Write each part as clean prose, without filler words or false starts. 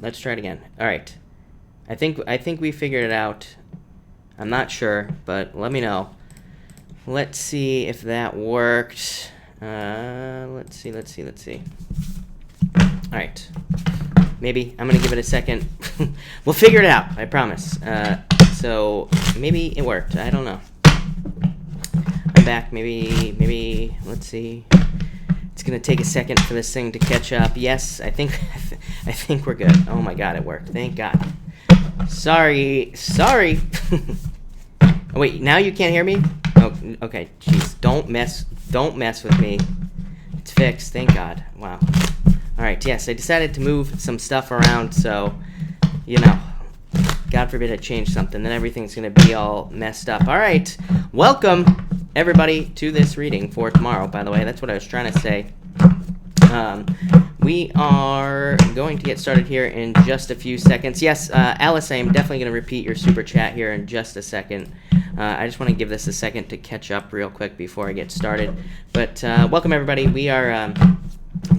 Let's try it again. All right. I think we figured it out. I'm not sure, but let me know. Let's see if that worked. Let's see. All right. Maybe I'm gonna give it a second. We'll figure it out. I promise. So maybe it worked. I don't know. I'm back. Maybe. Let's see. It's gonna take a second for this thing to catch up. Yes, I think we're good. Oh my God, it worked. Thank God. Sorry. Oh, wait, now you can't hear me? Oh, okay. Jeez, don't mess with me. It's fixed. Thank God. Wow. All right. Yes, I decided to move some stuff around, so God forbid I change something, then everything's gonna be all messed up. All right. Welcome everybody to this reading for tomorrow. By the way, that's what I was trying to say. We are going to get started here in just a few seconds. Yes, Alice, I am definitely going to repeat your super chat here in just a second. I just want to give this a second to catch up real quick before I get started. But welcome, everybody. We are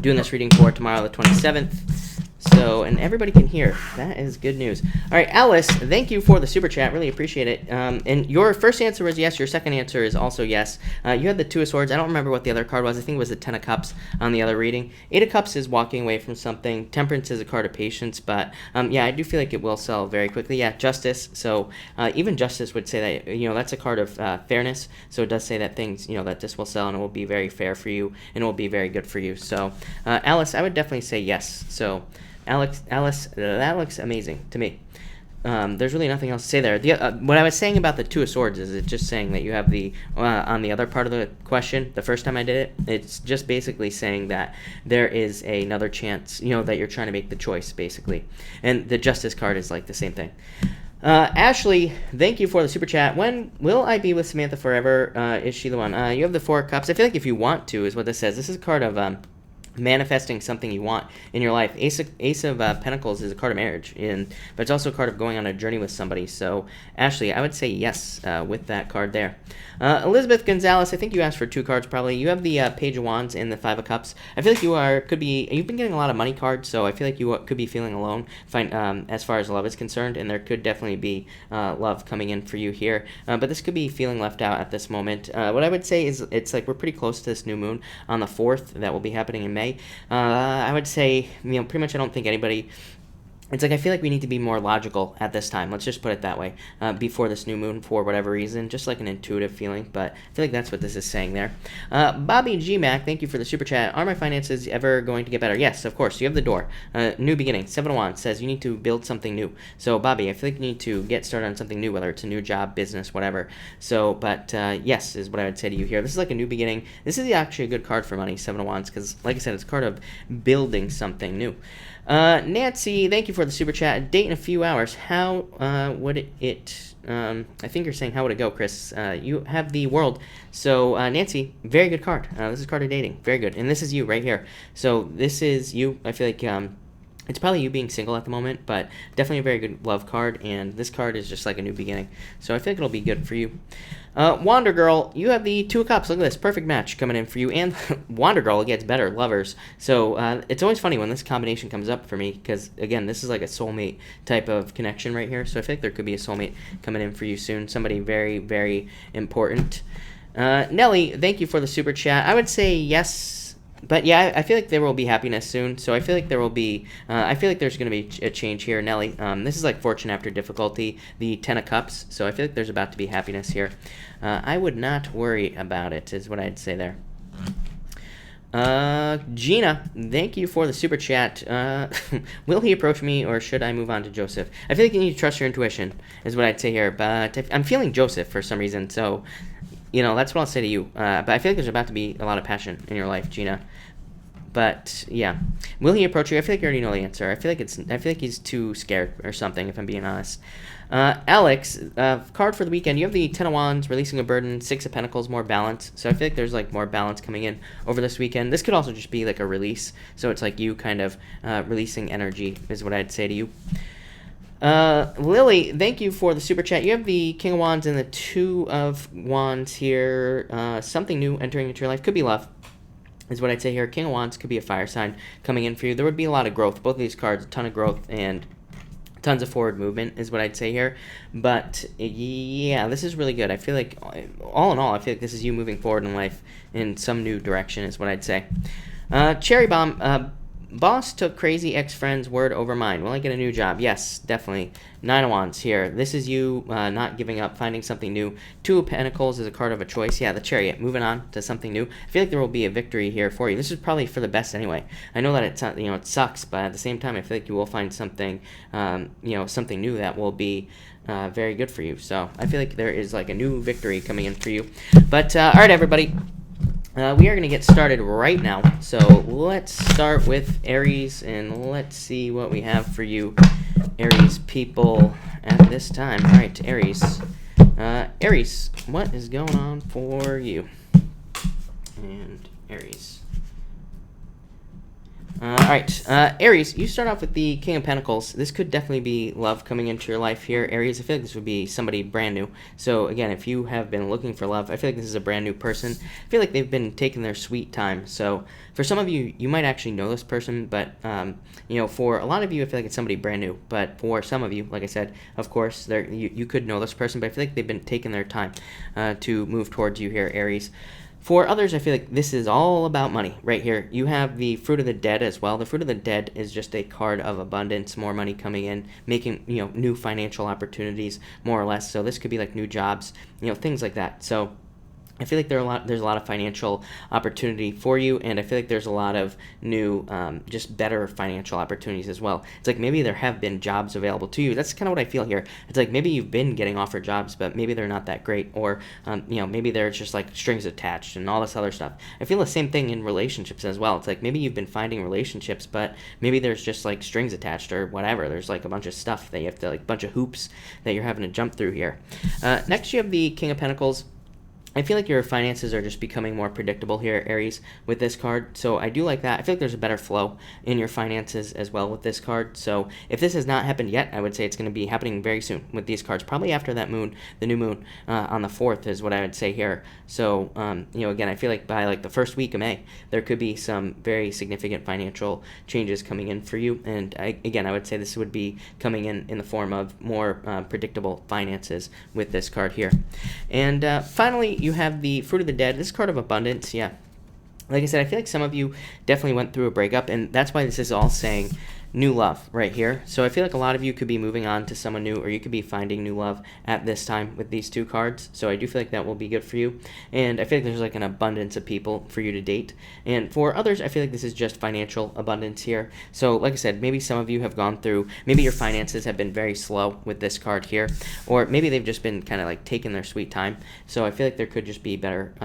doing this reading for tomorrow, the 27th. So, and everybody can hear. That is good news. All right, Alice, thank you for the super chat. Really appreciate it. And your first answer was yes. Your second answer is also yes. You had the Two of Swords. I don't remember what the other card was. I think it was the Ten of Cups on the other reading. Eight of Cups is walking away from something. Temperance is a card of patience. But, yeah, I do feel like it will sell very quickly. Yeah, Justice. So, even Justice would say that, that's a card of fairness. So it does say that things, that this will sell and it will be very fair for you and it will be very good for you. So, Alice, I would definitely say yes. So, Alice, that looks amazing to me. There's really nothing else to say there. What I was saying about the Two of Swords is it's just saying that you have the, on the other part of the question, the first time I did it, it's just basically saying that there is another chance, that you're trying to make the choice, basically. And the Justice card is like the same thing. Ashley, thank you for the super chat. When will I be with Samantha forever? Is she the one? You have the Four of Cups. I feel like if you want to is what this says. This is a card of manifesting something you want in your life. Ace of Pentacles is a card of marriage, but it's also a card of going on a journey with somebody. So, Ashley, I would say yes with that card there. Elizabeth Gonzalez, I think you asked for two cards probably. You have the Page of Wands and the Five of Cups. I feel like you've been getting a lot of money cards, so I feel like you could be feeling alone as far as love is concerned, and there could definitely be love coming in for you here. But this could be feeling left out at this moment. What I would say is it's like we're pretty close to this new moon on the 4th that will be happening in May. I would say, pretty much I don't think anybody... It's like I feel like we need to be more logical at this time. Let's just put it that way. Before this new moon, for whatever reason. Just like an intuitive feeling, but I feel like that's what this is saying there. Bobby G. Mac, thank you for the super chat. Are my finances ever going to get better? Yes, of course. You have the door. New beginning. 7 of Wands says you need to build something new. So, Bobby, I feel like you need to get started on something new, whether it's a new job, business, whatever. So, but yes, is what I would say to you here. This is like a new beginning. This is actually a good card for money, 7 of Wands, because, like I said, it's a card of building something new. Nancy, thank you for the super chat. Date in a few hours. How would it I think you're saying how would it go, Chris? You have the World. So Nancy, very good card. This is a card of dating. Very good. And this is you right here. So this is you. I feel like it's probably you being single at the moment, but definitely a very good love card, and this card is just like a new beginning. So I feel like it'll be good for you. Wander Girl, you have the Two of Cups. Look at this. Perfect match coming in for you. And Wander Girl gets better. Lovers. So it's always funny when this combination comes up for me because, again, this is like a soulmate type of connection right here. So I feel like there could be a soulmate coming in for you soon. Somebody very, very important. Nelly, thank you for the super chat. I would say yes. But yeah, I feel like there will be happiness soon. So I feel like there will be, I feel like there's going to be a change here, Nelly. This is like fortune after difficulty, the 10 of Cups. So I feel like there's about to be happiness here. I would not worry about it, is what I'd say there. Gina, thank you for the super chat. Will he approach me or should I move on to Joseph? I feel like you need to trust your intuition, is what I'd say here. But I'm feeling Joseph for some reason. So, that's what I'll say to you. But I feel like there's about to be a lot of passion in your life, Gina. But yeah, will he approach you? I feel like you already know the answer. I feel like he's too scared or something, if I'm being honest. Alex, card for the weekend. You have the 10 of Wands, releasing a burden, 6 of Pentacles, more balance. So I feel like there's like more balance coming in over this weekend. This could also just be like a release. So it's like you kind of releasing energy is what I'd say to you. Lily, thank you for the super chat. You have the King of Wands and the 2 of Wands here. Something new entering into your life. Could be love. is what I'd say here. King of Wands could be a fire sign coming in for you. There would be a lot of growth. Both of these cards, a ton of growth and tons of forward movement is what I'd say here. But yeah, this is really good. I feel like, all in all, I feel like this is you moving forward in life in some new direction is what I'd say. Cherry Bomb, boss took crazy ex-friend's word over mine. Will I get a new job? Yes, definitely. 9 of Wands here. This is you not giving up, finding something new. 2 of Pentacles is a card of a choice. Yeah, the Chariot. Moving on to something new. I feel like there will be a victory here for you. This is probably for the best anyway. I know that it sucks, but at the same time, I feel like you will find something, something new that will be very good for you. So I feel like there is like a new victory coming in for you. But all right, everybody. We are going to get started right now. So let's start with Aries, and let's see what we have for you, Aries people, at this time. All right, Aries. Aries, what is going on for you? And Aries. All right, Aries, you start off with the King of Pentacles. This could definitely be love coming into your life here, Aries. I feel like this would be somebody brand new. So again, if you have been looking for love, I feel like this is a brand new person. I feel like they've been taking their sweet time. So for some of you, you might actually know this person, but for a lot of you, I feel like it's somebody brand new. But for some of you, like I said, of course, you could know this person, but I feel like they've been taking their time to move towards you here, Aries. For others, I feel like this is all about money right here. You have the Fruit of the Dead as well. The Fruit of the Dead is just a card of abundance, more money coming in, making, new financial opportunities, more or less. So this could be like new jobs, things like that. So I feel like there's a lot of financial opportunity for you, and I feel like there's a lot of new, just better financial opportunities as well. It's like maybe there have been jobs available to you. That's kind of what I feel here. It's like maybe you've been getting offered jobs, but maybe they're not that great, or maybe they're just like strings attached and all this other stuff. I feel the same thing in relationships as well. It's like maybe you've been finding relationships, but maybe there's just like strings attached or whatever. There's like a bunch of stuff that you have to, like, bunch of hoops that you're having to jump through here. Next, you have the King of Pentacles. I feel like your finances are just becoming more predictable here, Aries, with this card. So I do like that. I feel like there's a better flow in your finances as well with this card. So if this has not happened yet, I would say it's going to be happening very soon with these cards. Probably after that moon, the new moon on the 4th is what I would say here. So, again, I feel like by like the first week of May, there could be some very significant financial changes coming in for you. And I would say this would be coming in the form of more predictable finances with this card here. And finally, you have the Fruit of the Dead. This card of abundance, yeah. Like I said, I feel like some of you definitely went through a breakup, and that's why this is all saying new love right here. So I feel like a lot of you could be moving on to someone new, or you could be finding new love at this time with these 2 cards. So I do feel like that will be good for you. And I feel like there's like an abundance of people for you to date. And for others, I feel like this is just financial abundance here. So like I said, maybe some of you have gone through, maybe your finances have been very slow with this card here, or maybe they've just been kind of like taking their sweet time. So I feel like there could just be better,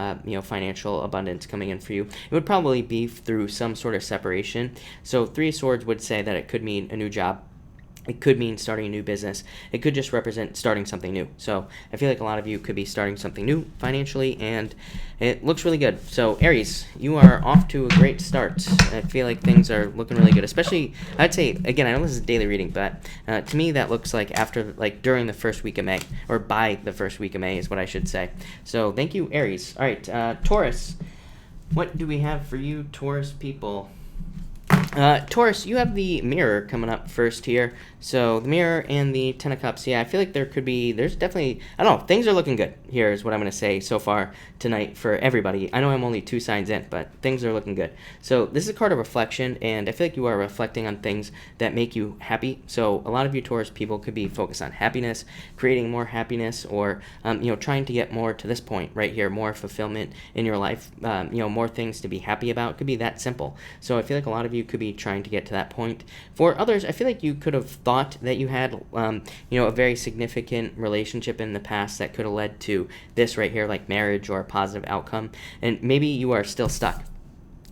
financial abundance coming in for you. It would probably be through some sort of separation. So 3 of Swords would say that it could mean a new job. It could mean starting a new business. It could just represent starting something new. So I feel like a lot of you could be starting something new financially, and it looks really good. So Aries, you are off to a great start. I feel like things are looking really good, especially, I'd say, again, I know this is daily reading, but to me that looks like during the first week of May, or by the first week of May is what I should say. So thank you, Aries. All right, Taurus, what do we have for you, Taurus people? Taurus, you have the Mirror coming up first here. So the Mirror and the Ten of Cups. Yeah, I feel like there's definitely, I don't know, things are looking good here is what I'm going to say so far tonight for everybody. I know I'm only 2 signs in, but things are looking good. So this is a card of reflection, and I feel like you are reflecting on things that make you happy. So a lot of you Taurus people could be focused on happiness, creating more happiness, or, trying to get more to this point right here, more fulfillment in your life, more things to be happy about. It could be that simple. So I feel like a lot of you could be trying to get to that point. For others, I feel like you could have thought that you had, a very significant relationship in the past that could have led to this right here, like marriage or a positive outcome, and maybe you are still stuck.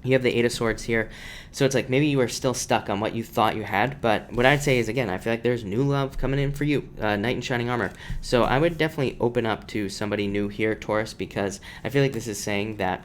You have the 8 of Swords here. So it's like maybe you are still stuck on what you thought you had. But what I'd say is, again, I feel like there's new love coming in for you, Knight in Shining Armor. So I would definitely open up to somebody new here, Taurus, because I feel like this is saying that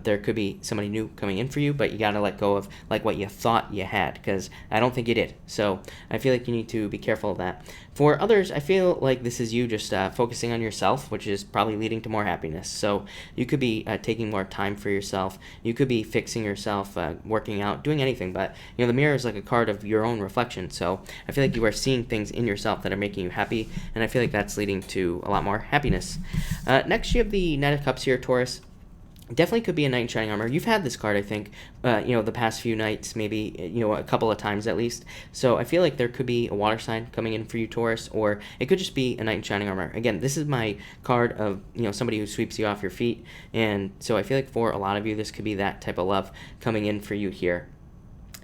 there could be somebody new coming in for you, but you got to let go of like what you thought you had, because I don't think you did. So I feel like you need to be careful of that. For others, I feel like this is you just focusing on yourself, which is probably leading to more happiness. So you could be taking more time for yourself. You could be fixing expressing yourself, working out, doing anything. But the mirror is like a card of your own reflection, so I feel like you are seeing things in yourself that are making you happy, and I feel like that's leading to a lot more happiness. Next, you have the Knight of Cups here, Taurus. Definitely could be a knight in shining armor. You've had this card, I think, the past few nights, maybe, a couple of times at least. So I feel like there could be a water sign coming in for you, Taurus, or it could just be a knight in shining armor. Again, this is my card of, somebody who sweeps you off your feet. And so I feel like for a lot of you, this could be that type of love coming in for you here.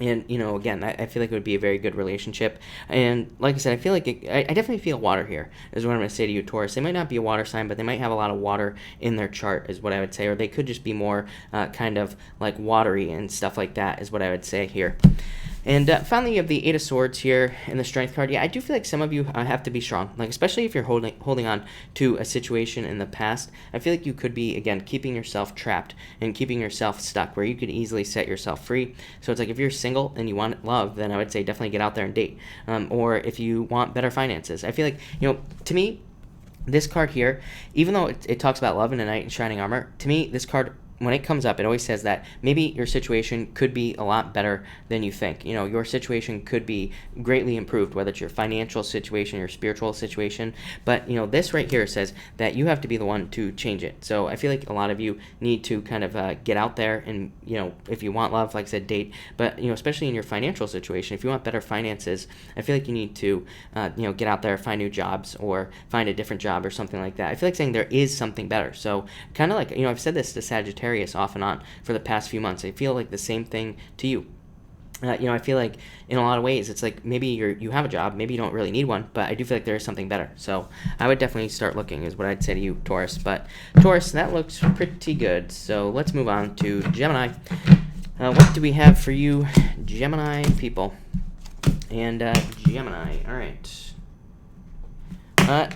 And, again, I feel like it would be a very good relationship. And like I said, I feel like I definitely feel water here, is what I'm going to say to you, Taurus. They might not be a water sign, but they might have a lot of water in their chart, is what I would say. Or they could just be more kind of like watery and stuff like that, is what I would say here. And finally, you have the Eight of Swords here in the Strength card. Yeah, I do feel like some of you have to be strong, like especially if you're holding on to a situation in the past. I feel like you could be, again, keeping yourself trapped and keeping yourself stuck, where you could easily set yourself free. So it's like if you're single and you want love, then I would say definitely get out there and date. Or if you want better finances, I feel like, to me, this card here, even though it talks about love and a knight in shining armor, to me, this card, when it comes up, it always says that maybe your situation could be a lot better than you think. Your situation could be greatly improved, whether it's your financial situation, your spiritual situation. But, this right here says that you have to be the one to change it. So I feel like a lot of you need to kind of get out there and, if you want love, like I said, date. But, especially in your financial situation, if you want better finances, I feel like you need to, get out there, find new jobs or find a different job or something like that. I feel like saying there is something better. So kind of like, I've said this to Sagittarius off and on for the past few months. I feel like the same thing to you. I feel like in a lot of ways, it's like maybe you have a job, maybe you don't really need one, but I do feel like there is something better. So I would definitely start looking, is what I'd say to you, Taurus. But Taurus, that looks pretty good. So let's move on to Gemini. What do we have for you, Gemini people? And Gemini, all right.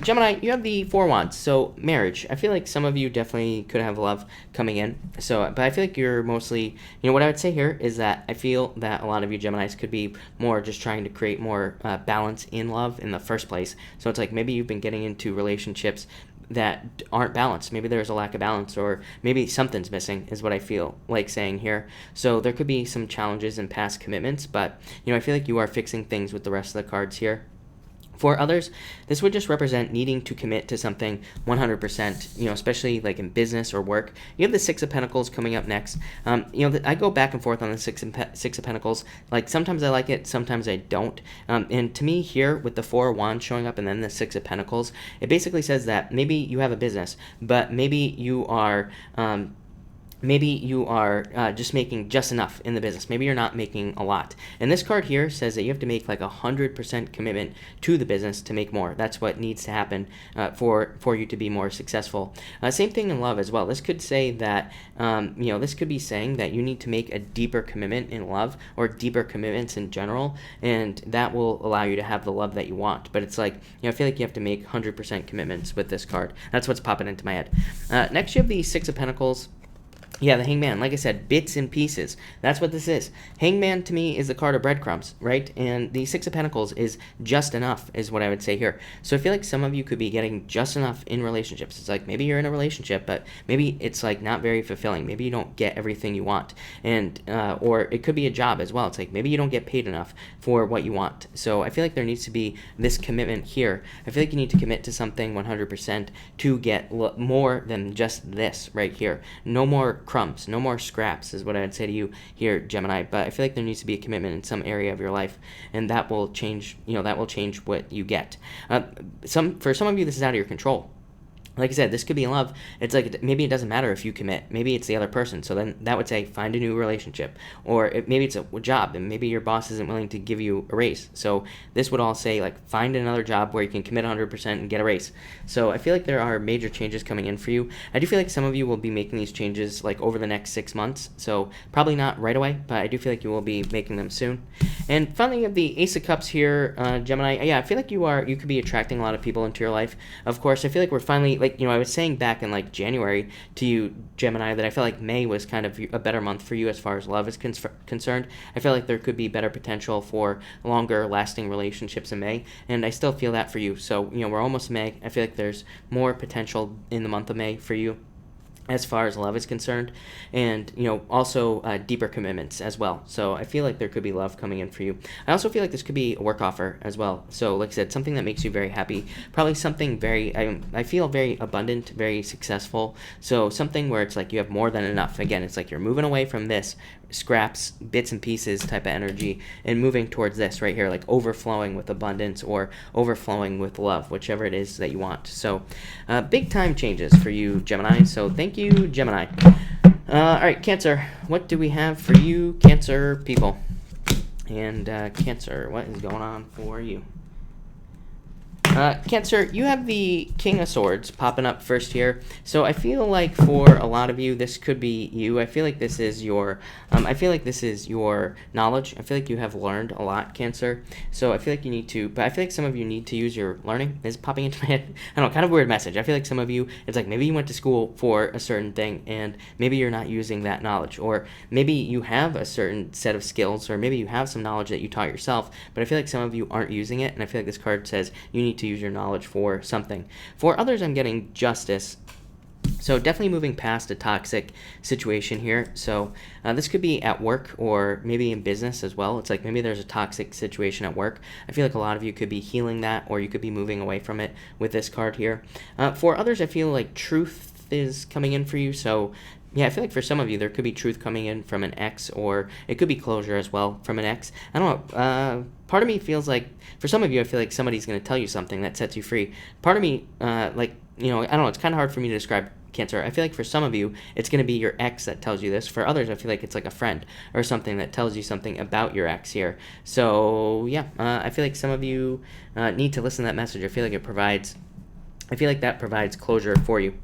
Gemini, you have the Four Wands, so marriage. I feel like some of you definitely could have love coming in. So, but I feel like you're mostly, what I would say here is that I feel that a lot of you Geminis could be more just trying to create more balance in love in the first place. So it's like maybe you've been getting into relationships that aren't balanced. Maybe there's a lack of balance, or maybe something's missing, is what I feel like saying here. So there could be some challenges in past commitments, but I feel like you are fixing things with the rest of the cards here. For others, this would just represent needing to commit to something 100%, especially like in business or work. You have the Six of Pentacles coming up next. I go back and forth on the Six of Pentacles. Like sometimes I like it, sometimes I don't. And to me here with the Four of Wands showing up and then the Six of Pentacles, it basically says that maybe you have a business, but maybe you are just making just enough in the business. Maybe you're not making a lot. And this card here says that you have to make like 100% commitment to the business to make more. That's what needs to happen for you to be more successful. Same thing in love as well. This could say that, this could be saying that you need to make a deeper commitment in love, or deeper commitments in general, and that will allow you to have the love that you want. But it's like, I feel like you have to make 100% commitments with this card. That's what's popping into my head. Next, you have the Six of Pentacles. Yeah, the Hangman, like I said, bits and pieces. That's what this is. Hangman to me is the card of breadcrumbs, right? And the Six of Pentacles is just enough, is what I would say here. So I feel like some of you could be getting just enough in relationships. It's like maybe you're in a relationship, but maybe it's like not very fulfilling. Maybe you don't get everything you want. And or it could be a job as well. It's like maybe you don't get paid enough for what you want. So I feel like there needs to be this commitment here. I feel like you need to commit to something 100% to get more than just this right here. No more crumbs, no more scraps, is what I'd say to you here, Gemini. But I feel like there needs to be a commitment in some area of your life, and that will change, that will change what you get. For some of you, this is out of your control. Like I said, this could be in love. It's like maybe it doesn't matter if you commit. Maybe it's the other person. So then that would say find a new relationship. Or maybe it's a job, and maybe your boss isn't willing to give you a raise. So this would all say like find another job where you can commit 100% and get a raise. So I feel like there are major changes coming in for you. I do feel like some of you will be making these changes like over the next 6 months. So probably not right away, but I do feel like you will be making them soon. And finally, you have the Ace of Cups here, Gemini. Yeah, I feel like you could be attracting a lot of people into your life. Of course, I feel like we're finally, like, I was saying back in like January to you, Gemini, that I feel like May was kind of a better month for you as far as love is concerned. I feel like there could be better potential for longer lasting relationships in May, and I still feel that for you. So, we're almost May. I feel like there's more potential in the month of May for you. as far as love is concerned, and also deeper commitments as well. So I feel like there could be love coming in for you. I also feel like this could be a work offer as well. So like I said, something that makes you very happy, probably something very, I feel very abundant, very successful. So something where it's like you have more than enough. Again, it's like you're moving away from this scraps, bits and pieces type of energy and moving towards this right here, like overflowing with abundance or overflowing with love, whichever it is that you want. So big time changes for you, Gemini. So thank you, Gemini. All right, Cancer, what do we have for you, Cancer people? And Cancer, what is going on for you? Cancer, you have the King of Swords popping up first here. So I feel like for a lot of you, this could be you. I feel like this is your, knowledge. I feel like you have learned a lot, Cancer. So I feel like you need to, but I feel like some of you need to use your learning. This is popping into my head. I don't know, kind of weird message. I feel like some of you, it's like maybe you went to school for a certain thing and maybe you're not using that knowledge, or maybe you have a certain set of skills, or maybe you have some knowledge that you taught yourself, but I feel like some of you aren't using it, and I feel like this card says you need to use your knowledge for something. For others, I'm getting justice. So definitely moving past a toxic situation here. So this could be at work or maybe in business as well. It's like maybe there's a toxic situation at work. I feel like a lot of you could be healing that, or you could be moving away from it with this card here. For others, I feel like truth is coming in for you. So yeah, I feel like for some of you, there could be truth coming in from an ex, or it could be closure as well from an ex. I don't know. Part of me feels like, for some of you, I feel like somebody's going to tell you something that sets you free. Part of me, I don't know, it's kind of hard for me to describe, Cancer. I feel like for some of you, it's going to be your ex that tells you this. For others, I feel like it's like a friend or something that tells you something about your ex here. So yeah, I feel like some of you need to listen to that message. I feel like that provides closure for you.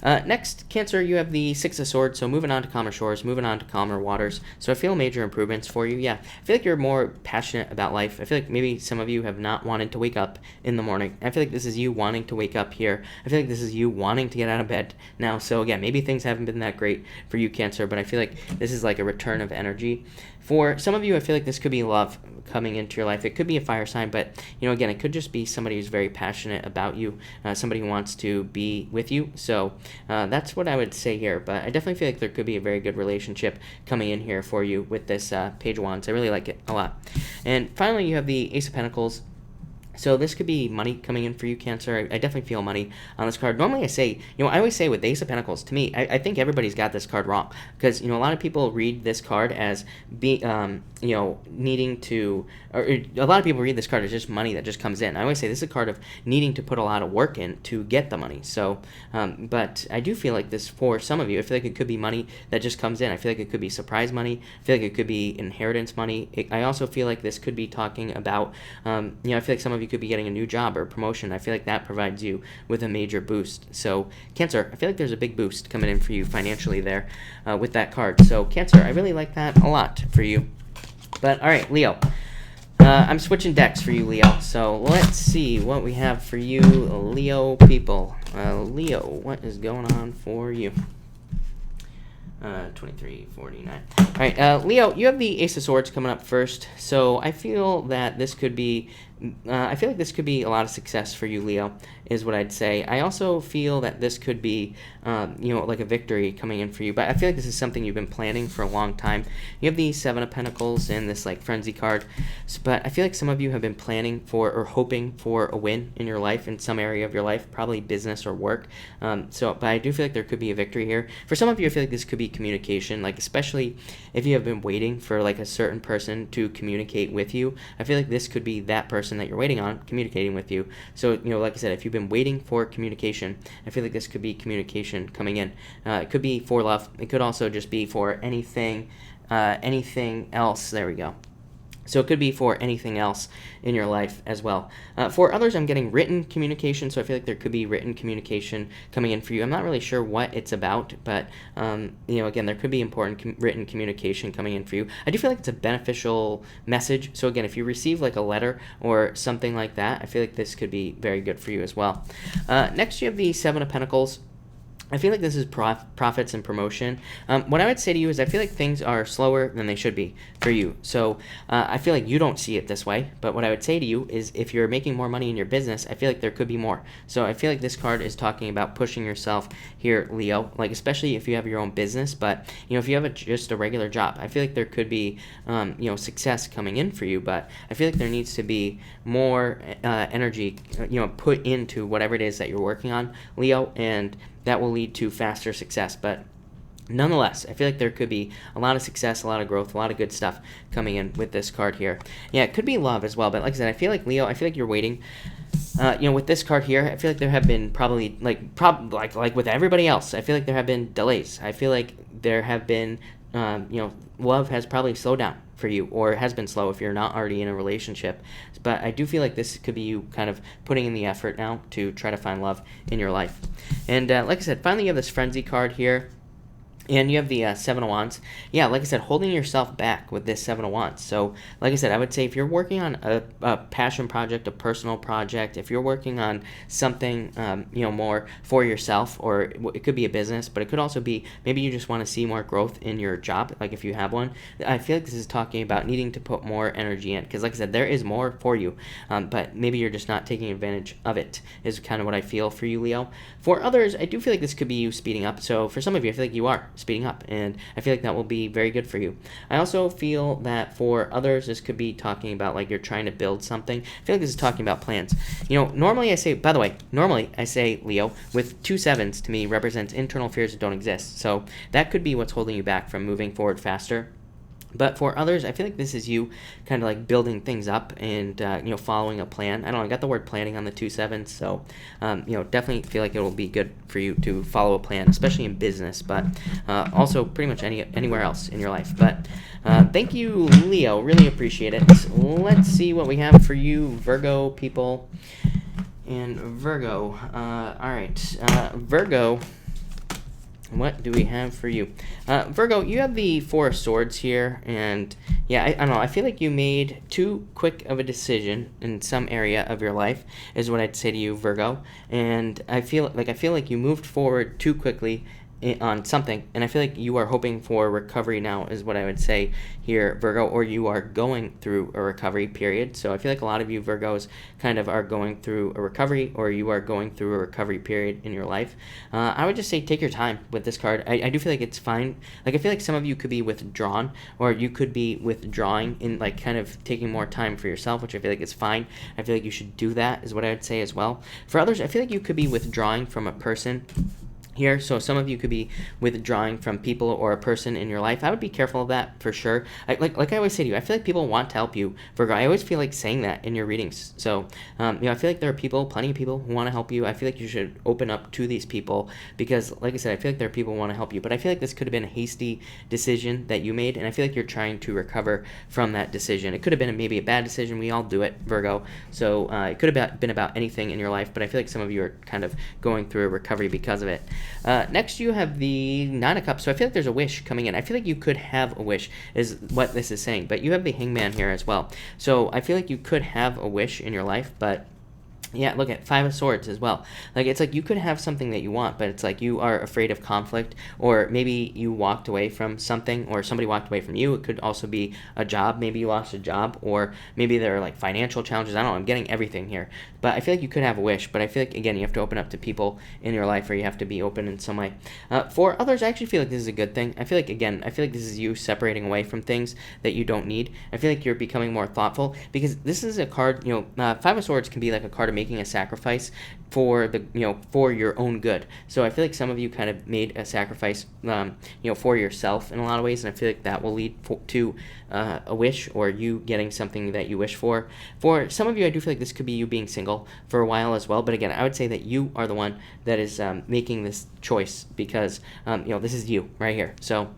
Next, Cancer, you have the Six of Swords, so moving on to calmer shores, moving on to calmer waters. So I feel major improvements for you. Yeah, I feel like you're more passionate about life. I feel like maybe some of you have not wanted to wake up in the morning. I feel like this is you wanting to wake up here. I feel like this is you wanting to get out of bed now. So again, maybe things haven't been that great for you, Cancer, but I feel like this is like a return of energy. For some of you, I feel like this could be love coming into your life. It could be a fire sign, but again, it could just be somebody who's very passionate about you, somebody who wants to be with you. So that's what I would say here, but I definitely feel like there could be a very good relationship coming in here for you with this Page of Wands. I really like it a lot. And finally, you have the Ace of Pentacles. So this could be money coming in for you, Cancer. I definitely feel money on this card. Normally I say, I always say with the Ace of Pentacles, to me, I think everybody's got this card wrong. Because, a lot of people read this card as needing to, or a lot of people read this card as just money that just comes in. I always say this is a card of needing to put a lot of work in to get the money. So, but I do feel like this for some of you, I feel like it could be money that just comes in. I feel like it could be surprise money. I feel like it could be inheritance money. I also feel like this could be talking about, I feel like some of you could be getting a new job or promotion. I feel like that provides you with a major boost. So Cancer, I feel like there's a big boost coming in for you financially there with that card. So Cancer, I really like that a lot for you. But all right, Leo. I'm switching decks for you, Leo. So let's see what we have for you, Leo people. Leo, what is going on for you? 2349. All right, Leo, you have the Ace of Swords coming up first. So I feel that this could be, I feel like this could be a lot of success for you, Leo, is what I'd say. I also feel that this could be, like a victory coming in for you. But I feel like this is something you've been planning for a long time. You have the Seven of Pentacles and this like frenzy card. But I feel like some of you have been planning for or hoping for a win in your life, in some area of your life, probably business or work. But I do feel like there could be a victory here. For some of you, I feel like this could be communication, like especially if you have been waiting for like a certain person to communicate with you. I feel like this could be that person that you're waiting on communicating with you. So, like I said, if you've been waiting for communication, I feel like this could be communication coming in. It could be for love. It could also just be for anything else. There we go. So it could be for anything else in your life as well. For others, I'm getting written communication, so I feel like there could be written communication coming in for you. I'm not really sure what it's about, but, again, there could be important written communication coming in for you. I do feel like it's a beneficial message. So, again, if you receive like a letter or something like that, I feel like this could be very good for you as well. Next, you have the Seven of Pentacles. I feel like this is profits and promotion. What I would say to you is I feel like things are slower than they should be for you. So I feel like you don't see it this way. But what I would say to you is if you're making more money in your business, I feel like there could be more. So I feel like this card is talking about pushing yourself here, Leo, like especially if you have your own business. But, if you have just a regular job, I feel like there could be, success coming in for you. But I feel like there needs to be more energy, put into whatever it is that you're working on, Leo, and that will lead to faster success. But nonetheless, I feel like there could be a lot of success, a lot of growth, a lot of good stuff coming in with this card here. Yeah, it could be love as well. But like I said, I feel like Leo, I feel like you're waiting. With this card here, I feel like there have been probably like with everybody else, I feel like there have been delays. I feel like there have been, love has probably slowed down for you, or has been slow if you're not already in a relationship. But I do feel like this could be you kind of putting in the effort now to try to find love in your life. And like I said, finally you have this frenzy card here. And you have the Seven of Wands. Yeah, like I said, holding yourself back with this Seven of Wands. So, like I said, I would say if you're working on a passion project, a personal project, if you're working on something, more for yourself, or it could be a business, but it could also be maybe you just want to see more growth in your job, like if you have one. I feel like this is talking about needing to put more energy in, because like I said, there is more for you, but maybe you're just not taking advantage of it, is kind of what I feel for you, Leo. For others, I do feel like this could be you speeding up. So for some of you, I feel like you are speeding up, and I feel like that will be very good for you. I also feel that for others, this could be talking about like you're trying to build something. I feel like this is talking about plans. Normally I say, by the way, Leo, with 2 sevens to me represents internal fears that don't exist. So that could be what's holding you back from moving forward faster. But for others, I feel like this is you kind of like building things up and, following a plan. I don't know, I got the word planning on the 2 sevens, so, definitely feel like it will be good for you to follow a plan, especially in business, but also pretty much anywhere else in your life. But thank you, Leo. Really appreciate it. Let's see what we have for you, Virgo people. And Virgo, all right, Virgo. What do we have for you? Virgo, you have the Four of Swords here, and yeah, I don't know, I feel like you made too quick of a decision in some area of your life, is what I'd say to you, Virgo. And I feel like you moved forward too quickly on something, and I feel like you are hoping for recovery now, is what I would say here, Virgo, or you are going through a recovery period. So I feel like a lot of you Virgos kind of are going through a recovery, or you are going through a recovery period in your life. I would just say take your time with this card. I do feel like it's fine. Like I feel like some of you could be withdrawn, or you could be withdrawing in like kind of taking more time for yourself, which I feel like is fine. I feel like you should do that, is what I would say as well. For others, I feel like you could be withdrawing from a person here. So some of you could be withdrawing from people or a person in your life. I would be careful of that for sure. Like I always say to you, I feel like people want to help you, Virgo. I always feel like saying that in your readings. So, I feel like there are plenty of people who want to help you. I feel like you should open up to these people because, like I said, I feel like there are people who want to help you. But I feel like this could have been a hasty decision that you made, and I feel like you're trying to recover from that decision. It could have been maybe a bad decision. We all do it, Virgo. So it could have been about anything in your life, but I feel like some of you are kind of going through a recovery because of it. Next, you have the Nine of Cups. So I feel like there's a wish coming in. I feel like you could have a wish, is what this is saying. But you have the Hangman here as well. So I feel like you could have a wish in your life, but yeah, look at Five of Swords as well. Like, it's like you could have something that you want, but it's like you are afraid of conflict, or maybe you walked away from something, or somebody walked away from you. It could also be a job. Maybe you lost a job, or maybe there are like financial challenges. I don't know. I'm getting everything here. But I feel like you could have a wish, but I feel like, again, you have to open up to people in your life, or you have to be open in some way. For others, I actually feel like this is a good thing. I feel like this is you separating away from things that you don't need. I feel like you're becoming more thoughtful, because this is a card, Five of Swords can be like a card of making a sacrifice for for your own good. So I feel like some of you kind of made a sacrifice for yourself in a lot of ways, and I feel like that will lead to a wish, or you getting something that you wish for. For some of you, I do feel like this could be you being single for a while as well, but again, I would say that you are the one that is making this choice, because this is you right here. So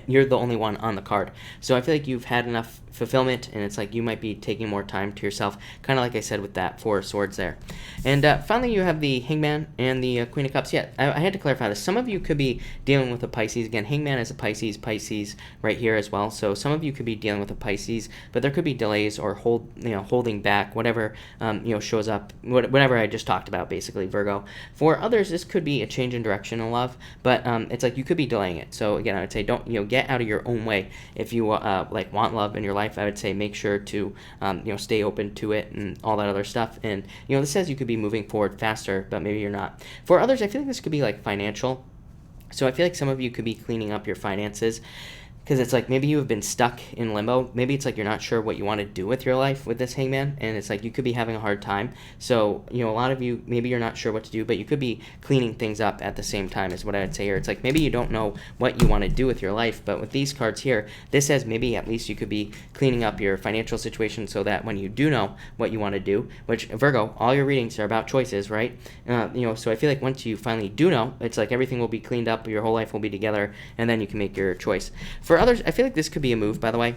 you're the only one on the card. So I feel like you've had enough fulfillment, and it's like you might be taking more time to yourself, kind of like I said with that Four of Swords there. And finally, you have the Hangman and the Queen of Cups. Yeah, I had to clarify this. Some of you could be dealing with a Pisces. Again, Hangman is a Pisces right here as well. So some of you could be dealing with a Pisces, but there could be delays or holding back, whatever shows up, whatever I just talked about, basically, Virgo. For others, this could be a change in direction in love, but it's like you could be delaying it. So again, I would say don't get out of your own way. If you want love in your life, I would say make sure to stay open to it and all that other stuff. And this says you could be moving forward faster, but maybe you're not. For others, I feel like this could be like financial. So I feel like some of you could be cleaning up your finances, because it's like maybe you have been stuck in limbo. Maybe it's like you're not sure what you want to do with your life with this Hangman, and it's like you could be having a hard time. So, a lot of you, maybe you're not sure what to do, but you could be cleaning things up at the same time is what I would say here. It's like maybe you don't know what you want to do with your life, but with these cards here, this says maybe at least you could be cleaning up your financial situation so that when you do know what you want to do, which, Virgo, all your readings are about choices, right? So I feel like once you finally do know, it's like everything will be cleaned up, your whole life will be together, and then you can make your choice. For others, I feel like this could be a move, by the way.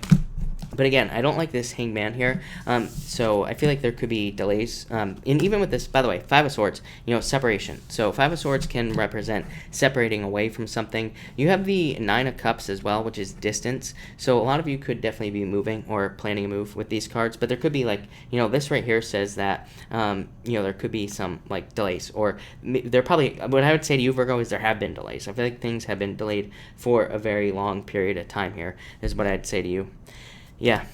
But again, I don't like this Hangman here, so I feel like there could be delays. And even with this, by the way, Five of Swords, separation. So Five of Swords can represent separating away from something. You have the Nine of Cups as well, which is distance. So a lot of you could definitely be moving or planning a move with these cards. But there could be this right here says that, there could be some delays. Or there probably, what I would say to you, Virgo, is there have been delays. I feel like things have been delayed for a very long period of time here, is what I'd say to you. Yeah,